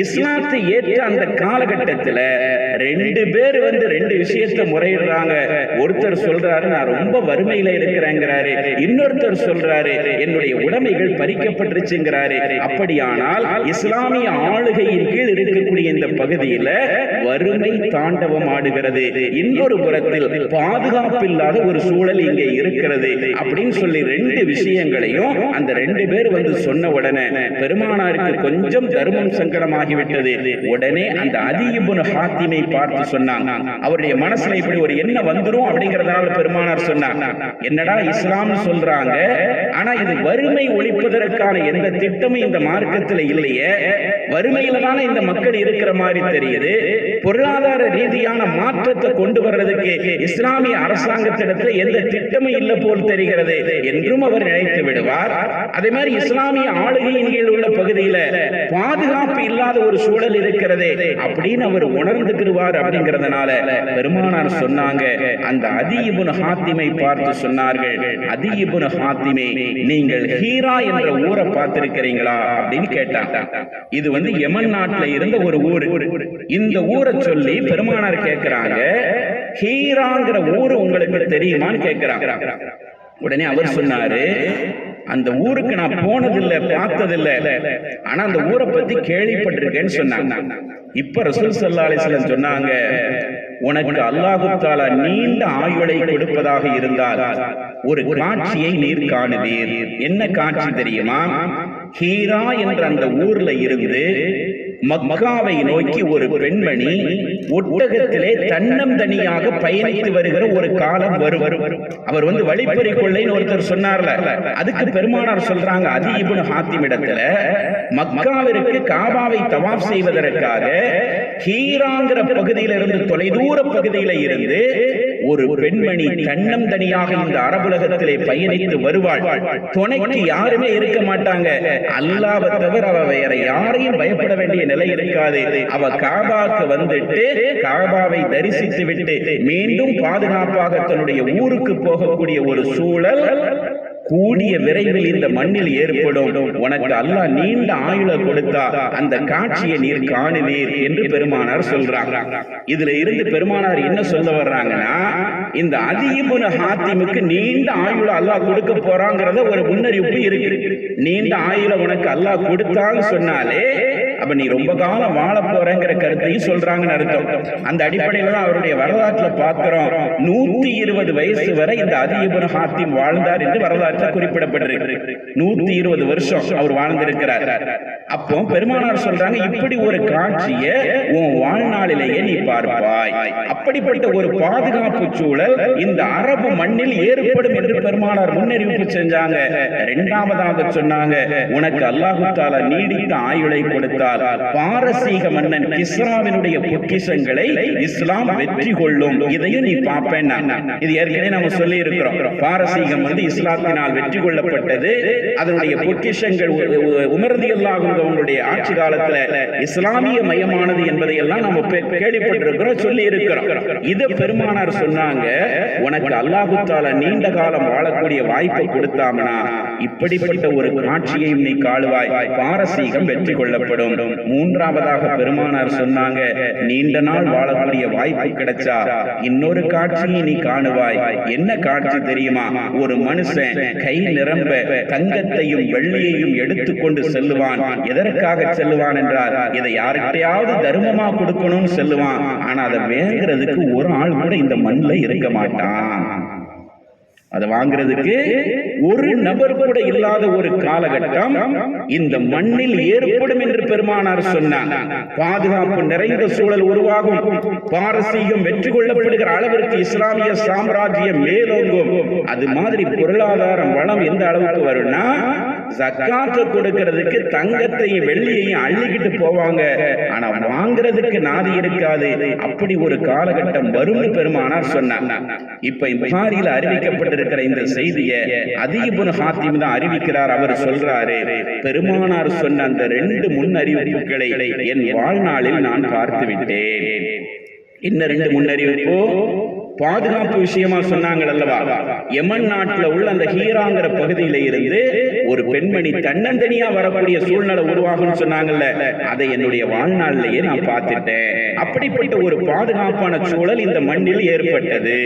இஸ்லாத்தை ஏற்ற அந்த காலகட்டத்தில் ரெண்டு பேர் வந்து ரெண்டு விஷயத்தை முறையிடுறாங்க. ஒருத்தர் சொல்றாரு, நான் ரொம்ப வறுமையில இருக்கிறேங்கிறாரு. இன்னொருத்தர் சொல்றாரு, என்னுடைய உடைமைகள் பறிக்கப்பட்டுருச்சுங்கிறாரு. அப்படியானால் இஸ்லாமிய ஆளுகையின் கீழ் இருக்கக்கூடிய இந்த பகுதியில வறுமை தாண்டவம் ஆடுகிறது, இன்னொரு புறத்தில் பாதுகாப்பு இல்லாத ஒரு சூழல் இங்கே இருக்கிறது அப்படின்னு சொல்லி ரெண்டு விஷயங்களையும் அந்த ரெண்டு பேர் வந்து சொன்ன உடனே பெருமானாருக்கு கொஞ்சம் தர்மம் சங்கடமாகிவிட்டது. உடனே அந்த அதி இப்னு ஹாத்திமை பார்த்து சொன்னாங்க. அவருடைய மனசுல இப்படி ஒரு எண்ணம் வந்துரும் அப்படிங்கறதுனால பெருமானார் சொன்னாங்க, என்னடா இஸ்லாம் சொல்றாங்க, ஆனா இது வறுமை ஒழிப்பதற்கான எந்த திட்டமும் இந்த மார்க்கத்தில் இல்லையே, வறுமையில தானே இந்த மக்கள் இருக்கிற மாதிரி தெரியுது, பொருளாதார ரீதியான மாற்றத்தை கொண்டு வர்றதுக்கு இஸ்லாமிய அரசாங்கத்திடத்தில் எந்த திட்டமும் இல்லை போல் தெரிகிறது என்றும் அவர் நினைத்து விடுவார். அதே மாதிரி இஸ்லாமிய ஆளுகையின் கீழ் உள்ள பகுதியில பாதுகாப்பு இல்லாத ஒரு சூழல் இருக்கிறது அப்படின்னு அவர் உணர்ந்துக்குவார். அப்படிங்கிறதுனால பெருமானார் சொன்னாங்க, அந்த அதி இப்னு ஹாத்திமை பார்த்து சொன்னார்கள், அதி இப்னு ஹாத்திமே, நீங்கள் ஹீரா என்ற ஊரை பார்த்திருக்கிறீங்களா அப்படின்னு கேட்டாங்க. இது வந்து யமன் நாட்டில் இருந்த ஒரு ஊர். இந்த ஊரை சொல்லி பெருமானார் கேட்கிறாங்க, ஹீராங்கிற ஊர் உங்களுக்கு தெரியுமான்னு கேட்கிறாங்க. உடனே அவர் சொன்னாரு, அந்த ஊருக்கு நான் போனதில்லை, பார்த்ததில்லை, ஆனா அந்த ஊரை பத்தி கேள்விப்பட்டிருக்கேன்னு சொன்னாங்க. இப்ப ரசூல் ஸல்லல்லாஹு அலைஹி வஸல்லம் சொன்னாங்க, உனக்கு அல்லாஹ் தஆலா நீண்ட ஆயுளை கொடுப்பதாக இருந்தால் ஒரு காட்சியை நீர் காணுவீர். என்ன காட்சி தெரியுமா? ஹீரா என்ற அந்த ஊர்ல இருந்து மக்காவை நோக்கி ஒரு பெண்மணி ஒட்டகத்திலே தன்னந்தனியாக பயணித்து வருகிற ஒரு காலம் வரும். அவர் வந்து வழிப்பறி கொள்ளைன்னு ஒருத்தர் சொன்னார்ல, அதுக்கு பெருமானார் சொல்றாங்க, அதி இப்னு ஹாத்திம் இடத்துல மக்காவிற்கு காபாவை தவாப் செய்வதற்காக ஹீராங்கிற பகுதியில இருந்து தொலைதூர பகுதியில இருந்து ஒரு பெண்மணி தன்னந்தனியாக இந்த அரபுலகத்திலே பயணித்து வருவாள். துணைக்கு யாருமே இருக்க மாட்டாங்க, அல்லாஹ்வை தவிர அவ வேற யாரையும் பயப்பட வேண்டிய நிலை இருக்காது. அவ காபாக்கு வந்துட்டு காபாவை தரிசித்து விட்டு மீண்டும் பாதுகாப்பாக தன்னுடைய ஊருக்கு போகக்கூடிய ஒரு சூழல் கூடிய விரைவில் இந்த மண்ணில் ஏற்படும். உனக்கு அல்லாஹ் நீண்ட ஆயுள கொடுத்தா அந்த காட்சியை நீர் காணுவீர் என்று பெருமானார் சொல்றாங்க. இதுல இருந்து பெருமானார் என்ன சொல்ல வர்றாங்கன்னா, இந்த அதி இப்னு ஹாத்திமுக்கு நீண்ட ஆயுள அல்லாஹ் கொடுக்க போறாங்கிறத ஒரு முன்னறிவிப்பு இருக்கு. நீண்ட ஆயுள உனக்கு அல்லாஹ் கொடுத்தான்னு சொன்னாலே அப்ப நீ ரொம்ப காலம் வாழ போறங்கிற கருத்தையும் சொல்றாங்கன்னு அர்த்தம். அந்த அடிப்படையில தான் அவருடைய வரலாற்றுல பார்க்கிறோம், 120 வயசு வரை இந்த அதி இப்னு ஹாத்திம் வாழ்ந்தார் என்று வரலாற்று குறிப்பிடப்பட்டிருக்கு. 120 வருஷம் அவர் வாழ்ந்திருக்கிறார். அப்போ பெருமானார் சொல்றாங்க, இப்படி ஒரு காட்சியை உன் வாழ்நாளிலேயே நீ பார்ப்பாய். அப்படிப்பட்ட ஒரு பாதுகாப்பு சூழல் இந்த அரபு மண்ணில் ஏற்படும் என்று பெருமானார் முன்னறிவிப்பு செஞ்சாங்க. இரண்டாவதாக சொன்னாங்க, உனக்கு அல்லாஹ் தஆலா நீடித்த ஆயுளை கொடுத்தார், பாரசீக மன்னன் கிஸ்ராவினுடைய பொக்கிஷங்களை இஸ்லாம் வெற்றி கொள்ளும். இதையும் நீ பார்ப்பேன். இது ஏற்கனவே நம்ம சொல்லி இருக்கிறோம். பாரசீகம் வந்து இஸ்லாத்தினால் வெற்றி கொள்ளப்பட்டது. அதனுடைய பொக்கிஷங்கள் உமர் ரலியல்லாஹு அன்ஹு அவங்களுடைய ஆட்சி காலத்துல இஸ்லாமிய மயமானது என்பதை எல்லாம் நம்ம கேள்விப்பட்டிருக்கிறோம், சொல்லி இருக்கிறோம். இதை பெருமானார் சொன்னாங்க, உனக்கு அல்லாஹ் தஆலா நீண்ட காலம் வாழக்கூடிய வாய்ப்பை கொடுத்தாமனா இப்படிப்பட்ட ஒரு காட்சியையும் நீ காணுவாய், பாரசீகம் வெற்றி கொள்ளப்படும். மூன்றாவதாக பெருமானார் சொன்னாங்க, நீண்ட நாள் வாழக்கூடிய வாய்ப்பு கிடைச்சா இன்னொரு காட்சியை நீ காணுவாய். என்ன காட்சி தெரியுமா? ஒரு மனுஷன் கை நிரம்ப தங்கத்தையும் வெள்ளியையும் எடுத்துக்கொண்டு செல்லுவான். எதற்காக செல்லுவான் என்றால், இதை யார்கிட்டயாவது தர்மமா கொடுக்கணும்னு செல்லுவான். ஆனா அதை வேங்கிறதுக்கு ஒரு ஆள் கூட இந்த மண்ணில் இருக்க மாட்டான். அதை வாங்குறதுக்கு ஒரு நபர் கூட இல்லாத ஒரு காலகட்டம் இந்த மண்ணில் ஏற்படும் என்று பெருமானார் சொன்னார். பாதுகாப்பு நிறைந்த சூழல் உருவாகும். பாரசீகம் வெற்றி கொள்ளப்படுகிற அளவிற்கு இஸ்லாமிய சாம்ராஜ்யம் மேலோங்கும். அது மாதிரி பொருளாதாரம் வளம் எந்த அளவுக்கு வரும்னா, ஜக்காத்து கொடுக்கிறதுக்கு தங்கத்தையும் வெள்ளியையும் அள்ளிக்கிட்டு போவாங்க, ஆனா வாங்குறதுக்கு நாதி இருக்காது. அப்படி ஒரு காலகட்டம் வரும் பெருமானார் சொன்னார். இப்ப புகாரில அறிவிக்கப்பட்டிருக்கிற இந்த செய்தியை அதி இப்னு ஹாத்திம் தான் அறிவிக்கிறார். அவர் சொல்றாரு, பெருமானார் சொன்ன அந்த 2 முன்னறிவிப்புகளை என் வாழ்நாளில் நான் பார்த்து விட்டேன். என்ன 2 முன்னறிவிப்பு? பாதுகாப்பு விஷயமா சொன்னாங்க அல்லவா, யமன் நாட்டில் உள்ள அந்த ஹீராங்கிற பகுதியில இருந்து ஒரு பெண்மணி தன்னந்தனியா வரக்கூடிய சூழ்நிலை உருவாகும் சொன்னாங்கல்ல, அதை என்னுடைய வாழ்நாளிலேயே நான் பார்த்துட்டேன். அப்படிப்பட்ட ஒரு பாதுகாப்பான சூழல் இந்த மண்ணில் ஏற்பட்டது.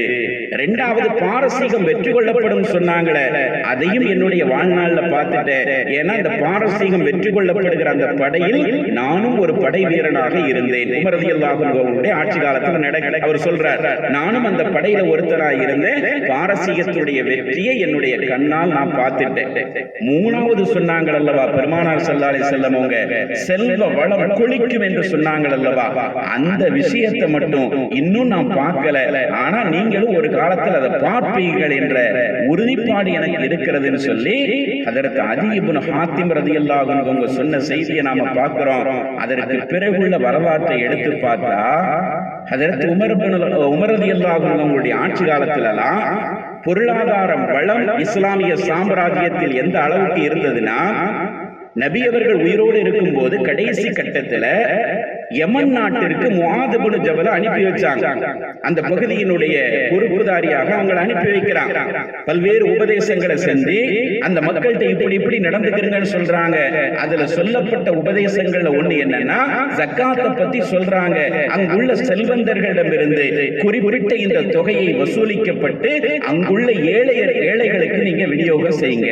2வது, பாரசீகம் வெற்றி கொள்ளப்படும் சொன்னாங்களே, அதையும் என்னுடைய வாழ்நாளில் பார்த்துட்டேன். ஏன்னா இந்த பாரசீகம் வெற்றி கொள்ளப்படுகிற அந்த படையில் நானும் ஒரு படை வீரனாக இருந்தேன். உமர் ரலியல்லாஹு அன்ஹு ஆட்சி காலத்தில் நடக்க அவர் சொல்றார், நானும் அந்த படையில ஒருத்தராக இருந்தேன். பாரசீகத்துடைய வெற்றியை என்னுடைய கண்ணால் நான் பார்த்துட்டேன். 3வது சொன்னாங்கள் அல்லவா பெருமானார் ஸல்லல்லாஹு அலைஹி வஸல்லம், அவங்க செல்வ வளம் கொளிக்கும் என்று சொன்னாங்கள் அல்லவா, அந்த விஷயத்தை மட்டும் இன்னும் நான் பார்க்கல, ஆனா நீங்களும் ஒரு காலத்தில் அதை பார்ப்பீர்கள் என்ற உறுதிப்பாடு எனக்கு இருக்கிறதுன்னு சொல்லி அதற்கு அதி இப்னு ஹாத்திம் ரலியல்லாஹு அன்ஹு அவங்க சொன்ன செய்தியை நாம பார்க்கிறோம். அதற்கு பிறகுள்ள வரலாற்றை எடுத்து பார்த்தா, அதற்கு உமர் ரலியல்லாஹு அன்ஹு அவங்களுடைய ஆட்சி காலத்திலெல்லாம் பொருளாதாரம் வளம் இஸ்லாமிய சாம்ராஜ்யத்தில் எந்த அளவுக்கு இருந்ததுன்னா, நபி அவர்கள் உயிரோடு இருக்கும் போது கடைசி கட்டத்தில் யமன் நாட்டிற்கு முஆத் இப்னு ஜபல் அனுப்பி வச்சாங்க. அந்த பகுதியினுடைய பொறுப்புதாரியாக அவங்களை அனுப்பி வைக்கிறாங்க. பல்வேறு உபதேசங்களை செஞ்சு அந்த மக்கள்கிட்ட இப்படி இப்படி நடந்துக்கிறீங்கன்னு சொல்றாங்க. அதுல சொல்லப்பட்ட உபதேசங்கள்ல ஒண்ணு என்னன்னா, ஜக்காத்தை பத்தி சொல்றாங்க. அங்குள்ள செல்வந்தர்களிடமிருந்து குறிப்பிட்ட இந்த தொகையை வசூலிக்கப்பட்டு அங்குள்ள ஏழைகளுக்கு நீங்க விநியோகம் செய்யுங்க.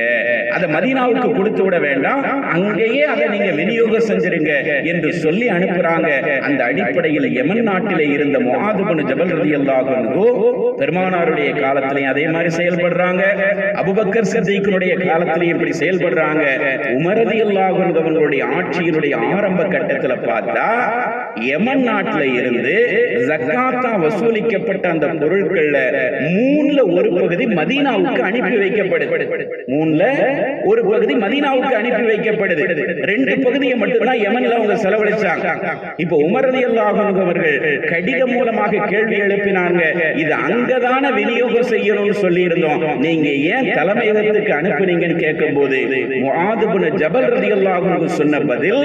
அதை மதீனாவுக்கு கொடுத்து விட வேண்டாம், அங்கேயே அதை நீங்க விநியோகம் செஞ்சிருங்க என்று சொல்லி அனுப்புறாங்க. அந்த அடிப்படையில் யமன் நாட்டிலே இருந்த முஆத் இப்னு ஜபல் ரலியல்லாஹு அன்ஹு பெருமானாருடைய காலத்திலேயும் அதே மாதிரி செயல்படுறாங்க. அபூபக்கர் சித்திக்குடைய காலத்திலேயும் இப்படி செயல்படுறாங்க. உமர் ரலியல்லாஹு அன்ஹு அவர்களுடைய ஆட்சியினுடைய ஆரம்ப கட்டத்தில் பார்த்தா, யமன் நாட்டில இருந்து ஜக்காத்தா வசூலிக்கப்பட்ட அந்த பொருட்கள்ல 3ல ஒரு பகுதி மதீனாவுக்கு அனுப்பி வைக்கப்படுது. 3ல ஒரு பகுதி மதீனாவுக்கு அனுப்பி வைக்கப்படுது. 2 பகுதியை மட்டும்தான் யமன்ல அவங்க செலவழிச்சாங்க. இப்ப உமர் ரலியல்லாஹு அன்ஹு அவர்கள் கடிதம் மூலமாக கேள்வி எழுப்பினாங்க, இது அங்கதான விநியோகம் செய்யணும்னு சொல்லி இருந்தோம், நீங்க ஏன் தலைமையகத்துக்கு அனுப்புனீங்கன்னு கேட்கும்போது முஆத் இப்னு ஜபல் ரலியல்லாஹு அன்ஹு சொன்ன பதில்,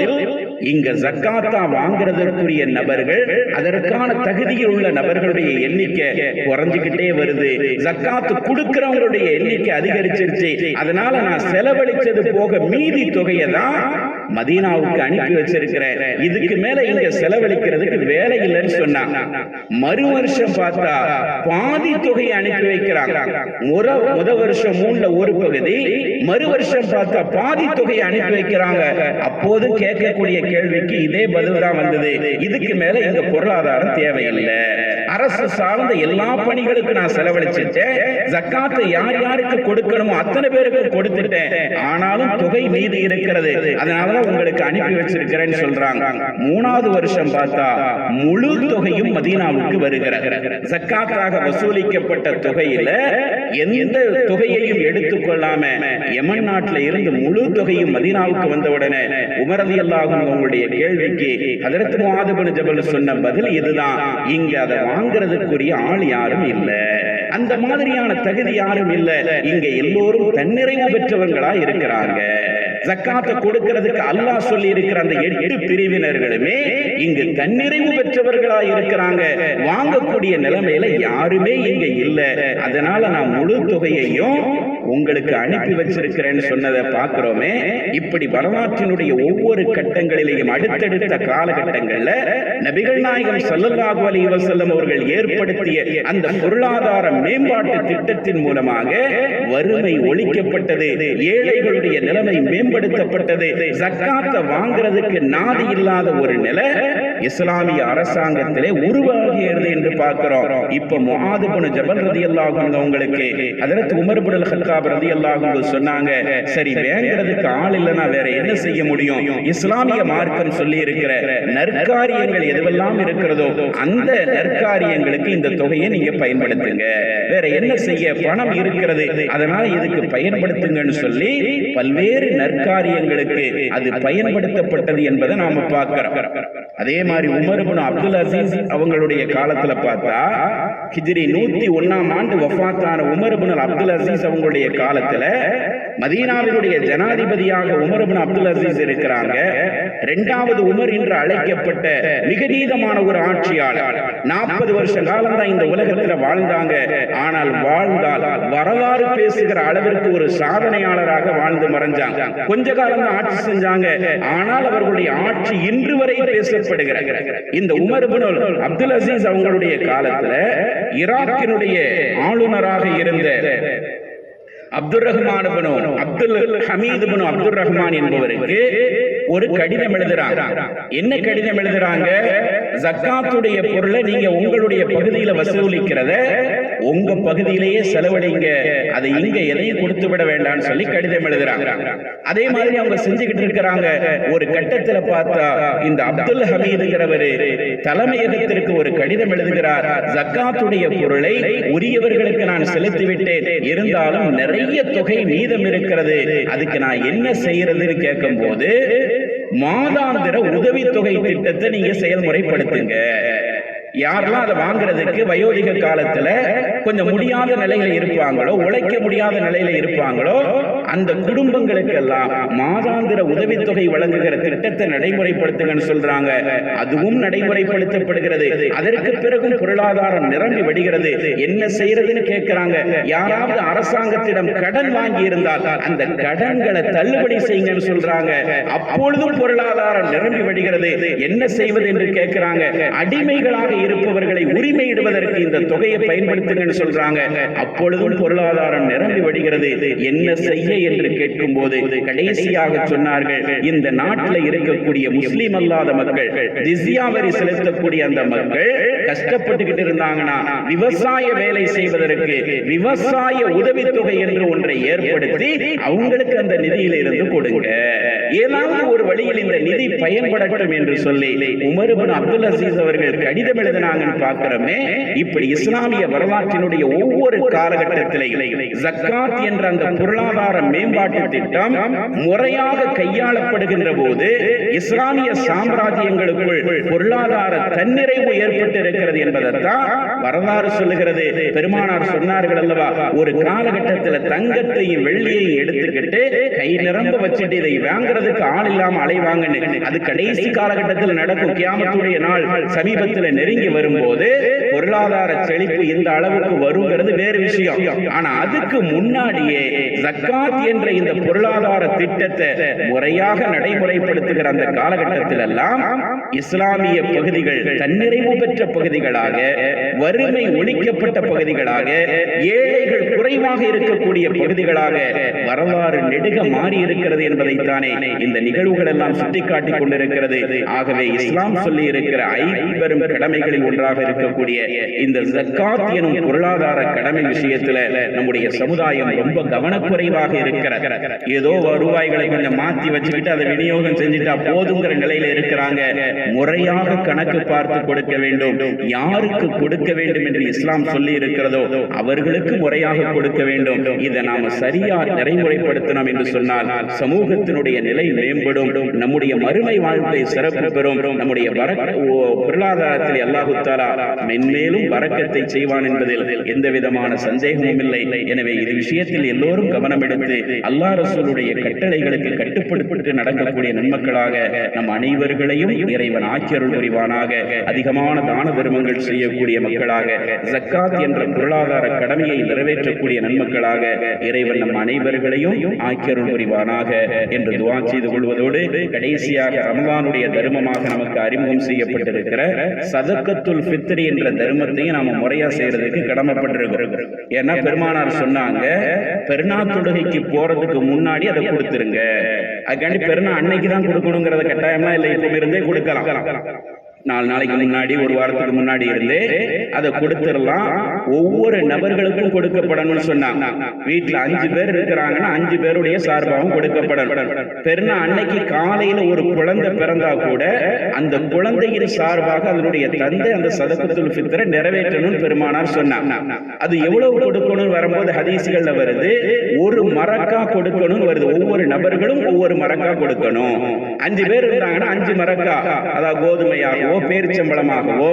இங்க ஜக்காத்தா வாங்குறதற்குரிய நபர்கள், அதற்கான தகுதியில் உள்ள நபர்களுடைய எண்ணிக்கை குறைஞ்சுக்கிட்டே வருது, ஜக்காத்து கொடுக்கிறவங்களுடைய எண்ணிக்கை அதிகரிச்சிருச்சு, அதனால நான் செலவழிச்சது போக மீதி தொகையை தான் மதீனாவுக்கு அனுப்பி வச்சிருக்கிறேன், இதுக்கு மேல இங்க செலவழிக்கிறதுக்கு வேலை இல்லைன்னு சொன்னாங்க. மறு வருஷம் பார்த்தா பாதி தொகையை அனுப்பி வைக்கிறாங்க. முத வருஷம் 3ல ஒரு பகுதி, மறு வருஷம் பார்த்தா பாதி தொகையை அனுப்பி வைக்கிறாங்க. அப்போது கேட்கக்கூடிய கேள்விக்கு இதே பதில் தான் வந்தது, இதுக்கு மேல இங்க பொருளாதாரம் தேவையில்லை, அரசு சார்ந்த எல்லா பணிகளுக்கும் நான் செலவழிச்சிட்டேன், ஜக்காத்தை யார் யாருக்கு கொடுக்கணுமோ அத்தனை பேருக்கு கொடுத்துட்டேன், ஆனாலும் தொகை மீதி இருக்கிறது, அதனால உங்களுக்கு அனுப்பி வச்சிருக்கிறேன்னு சொல்றாங்க. 3வது வருஷம் பார்த்தா முழு தொகையும் மதீனாவுக்கு வருகிறது. ஜக்காத்தாக வசூலிக்கப்பட்ட தொகையில எந்த தொகையையும் எடுத்துக்கொள்ளாம யமன் நாட்டில இருந்து முழு தொகையும் மதீனாவுக்கு வந்தவுடனே உமர் ரலியல்லாஹு அன்ஹு அவங்களுடைய கேள்விக்கு ஹஜ்ரத் முஆத் இப்னு ஜபல் சொன்ன பதில் இதுதான், இங்க அதை வாங்குறதுக்குரிய ஆள் யாரும் இல்ல, அந்த மாதிரியான தகுதி யாரும் இல்ல, இங்க எல்லோரும் தன்னிறைவு பெற்றவங்களா இருக்கிறாங்க. ஜக்காத்தை கொடுக்கிறதுக்கு அல்லாஹ் சொல்லி இருக்கிற அந்த 8 பிரிவினர்களுமே இங்கு தன்னிறைவு பெற்றவர்களா இருக்கிறாங்க, வாங்கக்கூடிய நிலைமையில யாருமே இங்க இல்ல, அதனால நான் முழு தொகையையும் உங்களுக்கு அனுப்பி வச்சிருக்கிறேன்னு சொன்னதை பார்க்கிறோமே. இப்படி வரலாற்றினுடைய ஒவ்வொரு கட்டங்களிலேயும் அடுத்தடுத்த காலகட்டங்கள்ல நபிகள் நாயகம் ஸல்லல்லாஹு அலைஹி வஸல்லம் அவர்கள் ஏற்படுத்திய அந்த பொருளாதார மேம்பாட்டு திட்டத்தின் மூலமாக வறுமை ஒழிக்கப்பட்டது, ஏழைகளுடைய நிலைமை மேம்படுத்தப்பட்டது. ஜக்காத்தை வாங்குறதுக்கு நாதி இல்லாத ஒரு நிலை இஸ்லாமிய அரசாங்கத்திலே உருவாகியது என்று பார்க்கிறோம். இப்ப முஆது இப்னு ஜபல் ரலியல்லாஹு அன்ஹு அவங்களுக்கு ஹஜ்ரத் உமர் இப்னு அல்-கத்தாப் ரலியல்லாஹு அன்ஹு சொன்னாங்க, சரி வேங்கிறதுக்கு ஆள் இல்லைன்னா வேற என்ன செய்ய முடியும்? இஸ்லாமிய மார்க்கம் சொல்லி இருக்கிற நற்காரியங்கள் எதுவெல்லாம் இருக்கிறதோ அந்த நற்காரியங்களுக்கு இந்த தொகையை நீங்க பயன்படுத்துங்க. வேற என்ன செய்ய? பணம் இருக்கிறது, அதனால இதுக்கு பயன்படுத்துங்கன்னு சொல்லி பல்வேறு நற்காரியங்களுக்கு அது பயன்படுத்தப்பட்டது என்பதை நாம பார்க்கிறோம். அதே மாதிரி உமர் இப்னு அப்துல் அசீஸ் அவங்களுடைய காலத்துல பார்த்தா ஹிஜ்ரி 101ஆம் ஆண்டு வஃபாத்தான உமர் இப்னு அப்துல் அசீஸ் அவங்களுடைய காலத்துல மதீனாவினுடைய ஜனாதிபதியாக உமர் இப்னு அப்துல் அசீஸ் இருக்கிறாங்க. இரண்டாவது உமர் என்று அழைக்கப்பட்ட மிக நீதமான ஒரு ஆட்சியாளர். 40 வருஷ காலம் தான் இந்த உலகத்துல வாழ்ந்தாங்க. ஆனால் வாழ்ந்தால் வரலாறு பேசுகிற அளவிற்கு ஒரு சாதனையாளராக வாழ்ந்து மறைஞ்சாங்க. கொஞ்ச காலம் தான் ஆட்சி செஞ்சாங்க, ஆனால் அவர்களுடைய ஆட்சி இன்று வரை பேசப்படுகிற இந்த உமர் இப்னு அப்துல் அசீஸ் அவங்களுடைய காலத்துல ஈராக்கினுடைய ஆளுநராக இருந்த அப்துல் ரஹ்மான் இப்னு அப்துல் ஹமீத் இப்னு அப்துல் ரஹ்மான் என்பவருக்கு ஒரு கடிதம் எழுதுறாங்க. என்ன கடிதம் எழுதுறாங்க? ஜக்காத்துடைய பொருளை நீங்க உங்களுடைய பகுதியில வசூலிக்கிறத உங்க பகுதியிலேயே செலவழிங்க, அதை இங்க எதையும் கொடுத்து விட வேண்டாம்னு சொல்லி கடிதம் எழுதுறாங்க. அதே மாதிரி அவங்க செஞ்சுக்கிட்டு இருக்கிறாங்க. ஒரு கட்டத்துல பார்த்தா இந்த அப்துல் ஹமீதுங்கிறவரு தலைமையகத்திற்கு ஒரு கடிதம் எழுதுகிறார். ஜக்காத்துடைய பொருளை உரியவர்களுக்கு நான் செலுத்திவிட்டேன், இருந்தாலும் நிறைய தொகை மீதம் இருக்கிறது, அதுக்கு நான் என்ன செய்யறதுன்னு கேட்கும் போது மாதாந்திர உதவித்தொகை திட்டத்தை நீங்க செயல்முறைப்படுத்துங்க. யாரெல்லாம் அதை வாங்குறதுக்கு வயோதிக காலத்துல கொஞ்சம் முடியாத நிலையில இருப்பாங்களோ, உழைக்க முடியாத நிலையில இருப்பாங்களோ, அந்த குடும்பங்களுக்கு எல்லாம் மாதாந்திர உதவித்தொகை வழங்குகிற திட்டத்தை நடைமுறைப்படுத்துங்கன்னு சொல்றாங்க. அதுவும் நடைமுறைப்படுத்தப்படுகிறது. அதற்கு பிறகும் பொருளாதாரம் நிரம்பி வடிகிறது. என்ன செய்யறதுன்னு கேட்கிறாங்க. யாராவது அரசாங்கத்திடம் கடன் வாங்கி இருந்தால் அந்த கடன்களை தள்ளுபடி செய்யுங்கன்னு சொல்றாங்க. அப்பொழுதும் பொருளாதாரம் நிரம்பி வடிகிறது. என்ன செய்வது என்று கேட்கிறாங்க. அடிமைகளாக இருப்பவர்களை உரிமையிடுவதற்கு இந்த தொகையை பயன்படுத்துங்கன்னு சொல்றாங்க. அப்பொழுதும் பொருளாதாரம் நிரம்பி வடிகிறது. என்ன செய்ய என்று கேட்கும் போது கடைசியாக சொன்னார்கள், இந்த நாட்டில் இருக்கக்கூடிய முஸ்லிம் அல்லாத மக்கள், ஜிஸ்யா வரி செலுத்தக்கூடிய அந்த மக்கள் கஷ்டப்பட்டுக்கிட்டு இருந்தாங்கன்னா விவசாய வேலை செய்வதற்கு விவசாய உதவித்தொகை என்று ஒன்றை ஏற்படுத்தி அவங்களுக்கு அந்த நிதியில இருந்து கொடுங்க. ஏதாவது ஒரு வழியில் இந்த நிதி பயன்படட்டும் என்று சொல்லி உமர் இப்னு அப்துல் அசீஸ் அவர்கள் கடிதம் எழுதினாங்கன்னு பார்க்கிறோமே. இப்படி இஸ்லாமிய வரலாற்றினுடைய ஒவ்வொரு காலகட்டத்திலும் ஜக்காத் என்ற அந்த பொருளாதார மேம்பாட்டு திட்டம் முறையாக கையாளப்படுகின்ற போது இஸ்லாமிய சாம்ராஜ்யங்களுக்குள் பொருளாதார தன்னிறைவு ஏற்பட்டு இருக்கிறது என்பதைத்தான் வரலாறு சொல்லுகிறது. பெருமானார் சொன்னார்கள் அல்லவா, ஒரு காலகட்டத்தில் தங்கத்தையும் வெள்ளியையும் எடுத்துக்கிட்டு கை நிரம்ப வச்சுட்டு இதை வாங்குறதுக்கு ஆள் இல்லாம அலைவாங்கன்னு. அது கடைசி காலகட்டத்தில் நடக்கும். கியாமத்துடைய நாள் சமீபத்தில் நெருங்கி வரும்போது பொருளாதார செழிப்பு இந்த அளவுக்கு வருங்கிறது வேறு விஷயம். ஆனா அதுக்கு முன்னாடியே ஜக்காத் என்ற இந்த பொருளாதார திட்டத்தை முறையாக நடைமுறைப்படுத்துகிற அந்த காலகட்டத்தில் எல்லாம் இஸ்லாமிய பகுதிகள் தன்னிறைவு பெற்ற பகுதிகளாக, வறுமை ஒழிக்கப்பட்ட பகுதிகளாக, ஏழைகள் குறைவாக இருக்கக்கூடிய பகுதிகளாக வரலாறு நெடுக மாறி இருக்கிறது என்பதைத்தானே இந்த நிகழ்வுகள் எல்லாம் சுட்டிக்காட்டிக் கொண்டிருக்கிறது. ஆகவே இஸ்லாம் சொல்லி இருக்கிற ஐம்பெரும் கடமைகளில் ஒன்றாக இருக்கக்கூடிய இந்த ஜக்காத் எனும் பொருளாதார கடமை விஷயத்துல நம்முடைய சமுதாயம் ரொம்ப கவனக்குறைவாக இருக்கிறது. ஏதோ ரூபாய்களை கொஞ்சம் மாத்தி வச்சுக்கிட்டு அதை விநியோகம் செஞ்சுட்டா போதுங்கிற நிலையில இருக்கிறாங்க. முறையாக கணக்கு பார்த்து கொடுக்க வேண்டும். யாருக்கு கொடுக்க வேண்டும் என்று இஸ்லாம் சொல்லி இருக்கிறதோ அவர்களுக்கு முறையாக கொடுக்க வேண்டும். இதை நாம சரியா நடைமுறைப்படுத்தணும் என்று சொன்னால் சமூகத்தினுடைய நிலை மேம்படும், நம்முடைய மறுமை வாழ்க்கை சிறப்பு பெறும், நம்முடைய பொருளாதாரத்தில் அல்லாஹ் தஆலா மென்மேலும் வரக்கத்தை செய்வான் என்பதில் எந்த விதமான சந்தேகமும் இல்லை. எனவே இது விஷயத்தில் எல்லோரும் கவனம் எடுத்து அல்லாஹ் ரசூலுடைய கட்டளைகளுக்கு கட்டுப்படுத்தி நடக்கக்கூடிய நன்மக்களாக நம் அனைவர்களையும் இறைவன் ஆக்கியருள் புரிவானாக. அதிகமான தான தர்மங்கள் செய்யக்கூடிய மக்களாக, ஜக்காத் என்ற பொருளாதார கடமையை நிறைவேற்றக்கூடிய நன்மக்களாக இறைவன் நம் அனைவர்களையும் ஆக்கியருள் புரிவானாக என்று துஆ செய்து கொள்வதோடு, கடைசியாக ரமலானுடைய தர்மமாக நமக்கு அறிமுகம் செய்யப்பட்டிருக்கிற சதக்கா சதக்கத்துல் ஃபித்ர் என்ற தர்மத்தையும் நாம முறையா செய்யறதுக்கு கடமைப்பட்டிருக்கிறோம். ஏன்னா பெருமானார் சொன்னாங்க, பெருநாள் தொழுகைக்கு போறதுக்கு முன்னாடி அதை கொடுத்துருங்க. அதுக்காண்டி பெருநாள் அன்னைக்கு தான் கொடுக்கணுங்கிறத கட்டாயமா இல்லை, இப்ப இருந்தே கொடுக்கலாம். 4 நாளைக்கு முன்னாடி, ஒரு வாரத்துக்கு முன்னாடி இருந்தே அதை கொடுத்துடலாம். ஒவ்வொரு நபர்களுக்கும் கொடுக்கப்படணும்னு சொன்னாங்க. வீட்டுல 5 பேர் இருக்கிறாங்கன்னா 5 பேருடைய சார்பாகவும் கொடுக்கப்படணும். பெருநா அன்னைக்கு காலையில ஒரு குழந்தை பிறந்தா கூட அந்த குழந்தையின் சார்பாக அதனுடைய தந்தை அந்த சதக்கத்துல் ஃபித்ரை நிறைவேற்றணும்னு பெருமானார் சொன்னாங்க. அது எவ்வளவு கொடுக்கணும் வரும்போது ஹதீஸ்கள்ல வருது, ஒரு மரக்கா கொடுக்கணும் வருது. ஒவ்வொரு நபர்களும் ஒவ்வொரு மரக்கா கொடுக்கணும். 5 பேர் இருந்தாங்கன்னா 5 மரக்கா, அதாவது கோதுமையாகவோ பேரிச்சம்பளமாகவோ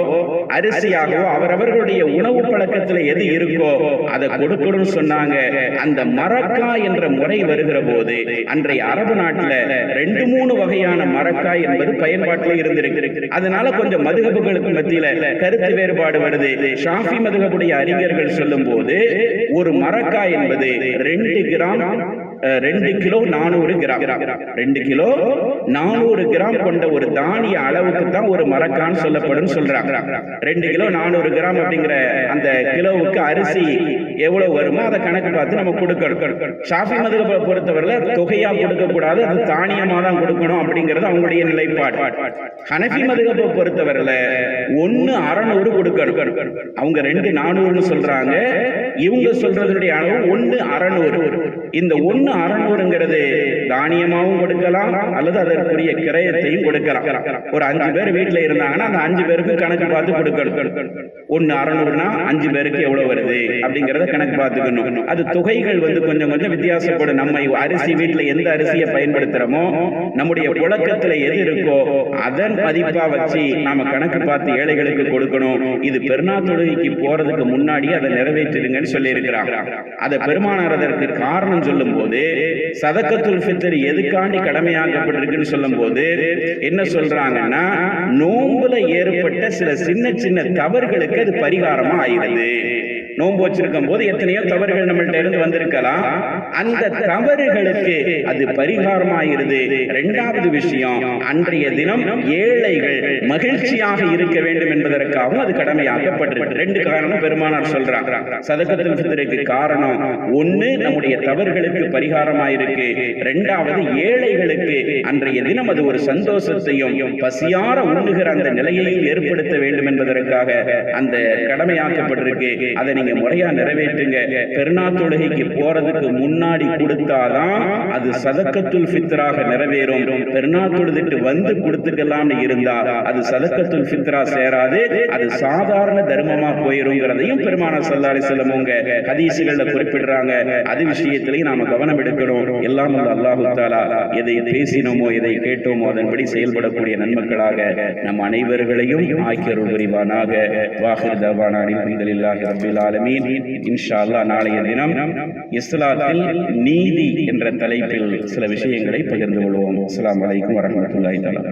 அரிசியாகவோ அவரவர்களுடைய உணவு பழக்கத்துல எது இருக்கோ அதை கொடுக்கணும்னு சொன்னாங்க. அந்த மரக்கா என்ற முறை வருகிற போது அன்றைய அரபு நாட்டுல 2-3 வகையான மரக்காய் என்பது பயன்பாட்டில் இருந்திருக்கு. அதனால கொஞ்சம் மதுஹபுகளுக்கு மத்தியில கருத்து வேறுபாடு வருது. ஷாஃபி மதுஹபுடைய அறிஞர்கள் சொல்லும் போது ஒரு மரக்காய் என்பது 2 gram 2 kilo 400 gram 2 kilo 400 gram கொண்ட ஒரு தானிய அளவுக்கு தான் ஒரு மரக்கான்னு சொல்லப்படும் சொல்றாங்க. 2 கிலோ 400 கிராம் அப்படிங்கிற அந்த கிலோவுக்கு அரிசி எவ்வளவு வருமோ அதை கணக்கு பார்த்து நம்ம கொடுக்கணும். ஷாஃபி மதுஹபை பொறுத்தவரை தொகையா கொடுக்க கூடாது, அது தானியமா தான் கொடுக்கணும் அப்படிங்கிறது அவங்களுடைய நிலைப்பாடு. ஹனஃபி மதுஹபை பொறுத்தவரையில 1 600 கொடுக்கணும். அவங்க 2 400 சொல்றாங்க, இவங்க சொல்றதுடைய அளவு 1 600. இந்த 1 600ங்கிறது தானியமாவும் கொடுக்கலாம் அல்லது அதற்குரிய கிரயத்தையும் கொடுக்கலாம். ஒரு 5 பேர் வீட்டுல இருந்தாங்கன்னா அந்த 5 பேருக்கு கணக்கு பார்த்து கொடுக்கணும். 1 600னா 5 பேருக்கு எவ்வளவு வருது அப்படிங்கறத கணக்கு பார்த்துக்கணும். அது தொகைகள் கொஞ்சம் கொஞ்சம் வித்தியாசப்படும். நம்ம அரிசி வீட்டுல எந்த அரிசியை பயன்படுத்துறோமோ, நம்முடைய புழக்கத்துல எது இருக்கோ அதன் மதிப்பா வச்சு நாம கணக்கு பார்த்து ஏழைகளுக்கு கொடுக்கணும். இது பெருநாள் தொழுகைக்கு போறதுக்கு முன்னாடி அதை நிறைவேற்றிடுங்கன்னு சொல்லி இருக்கிறாங்க. அதை பெருமானார் அதற்கு காரணம் சொல்லும் போது, சதக்கத்துல் ஃபித்ர் எதுக்காண்டி கடமையாக்கப்பட்டிருக்குன்னு சொல்லும் போது என்ன சொல்றாங்கன்னா, நோம்புல ஏற்பட்ட சில சின்ன சின்ன தவறுகளுக்கு அது பரிகாரமா ஆயிடுது. நோன்பு வச்சிருக்கும் போது எத்தனையோ தவறுகள் நம்மள்ட்ட இருந்து வந்திருக்கலாம், அந்த தவறுகளுக்கு அது பரிகாரமாயிருது. 2வது விஷயம், அன்றைய தினம் ஏழைகள் மகிழ்ச்சியாக இருக்க வேண்டும் என்பதற்காகவும் அது கடமையாக்கப்பட்டிருக்கு. 2 காரணம் பெருமானார் சொல்றாங்க. சதக்கத்துல் ஃபித்ருக்கு காரணம் 1 நம்முடைய தவறுகளுக்கு பரிகாரமாயிருக்கு, 2வது ஏழைகளுக்கு அன்றைய தினம் அது ஒரு சந்தோஷத்தையும் பசியார உண்ணுகிற அந்த நிலையையும் ஏற்படுத்த வேண்டும் என்பதற்காக அந்த கடமையாக்கப்பட்டிருக்கு. அதை நீங்க முறையா நிறைவேற்றுங்க. பெருநாள் தொழுகைக்கு போறதுக்கு முன்னாடி கொடுத்தாதான் அது சதக்கத்துல் ஃபித்ராக நிறைவேறும். பெருநாள் தொழுதுட்டு வந்து கொடுத்துக்கலாம்னு இருந்தா அது சதக்கத்துல் ஃபித்ரா சேராது, அது சாதாரண தர்மமா போயிருங்கிறதையும் பெருமானார் ஸல்லல்லாஹு அலைஹி வஸல்லம் உங்க ஹதீஸ்கள்ல குறிப்பிடுறாங்க. அது விஷயத்திலையும் நாம கவனம் எடுக்கணும். எல்லாம் அல்லாஹ் தஆலா எதை பேசினோமோ எதை கேட்டோமோ அதன்படி செயல்படக்கூடிய நன்மக்களாக நம் அனைவர்களையும் ஆக்கியருள் புரிவானாக. வாஹிர் தவானா அல்ஹம்துலில்லாஹி ரப்பில் ஆலமீன். இன்ஷா அல்லாஹ் நாளைய தினம் இஸ்லாத்தில் நீதி என்ற தலைப்பில் சில விஷயங்களை பகிர்ந்து கொள்வோம். அஸ்ஸலாமு அலைக்கும் வரஹ்மத்துல்லாஹி தஆலா.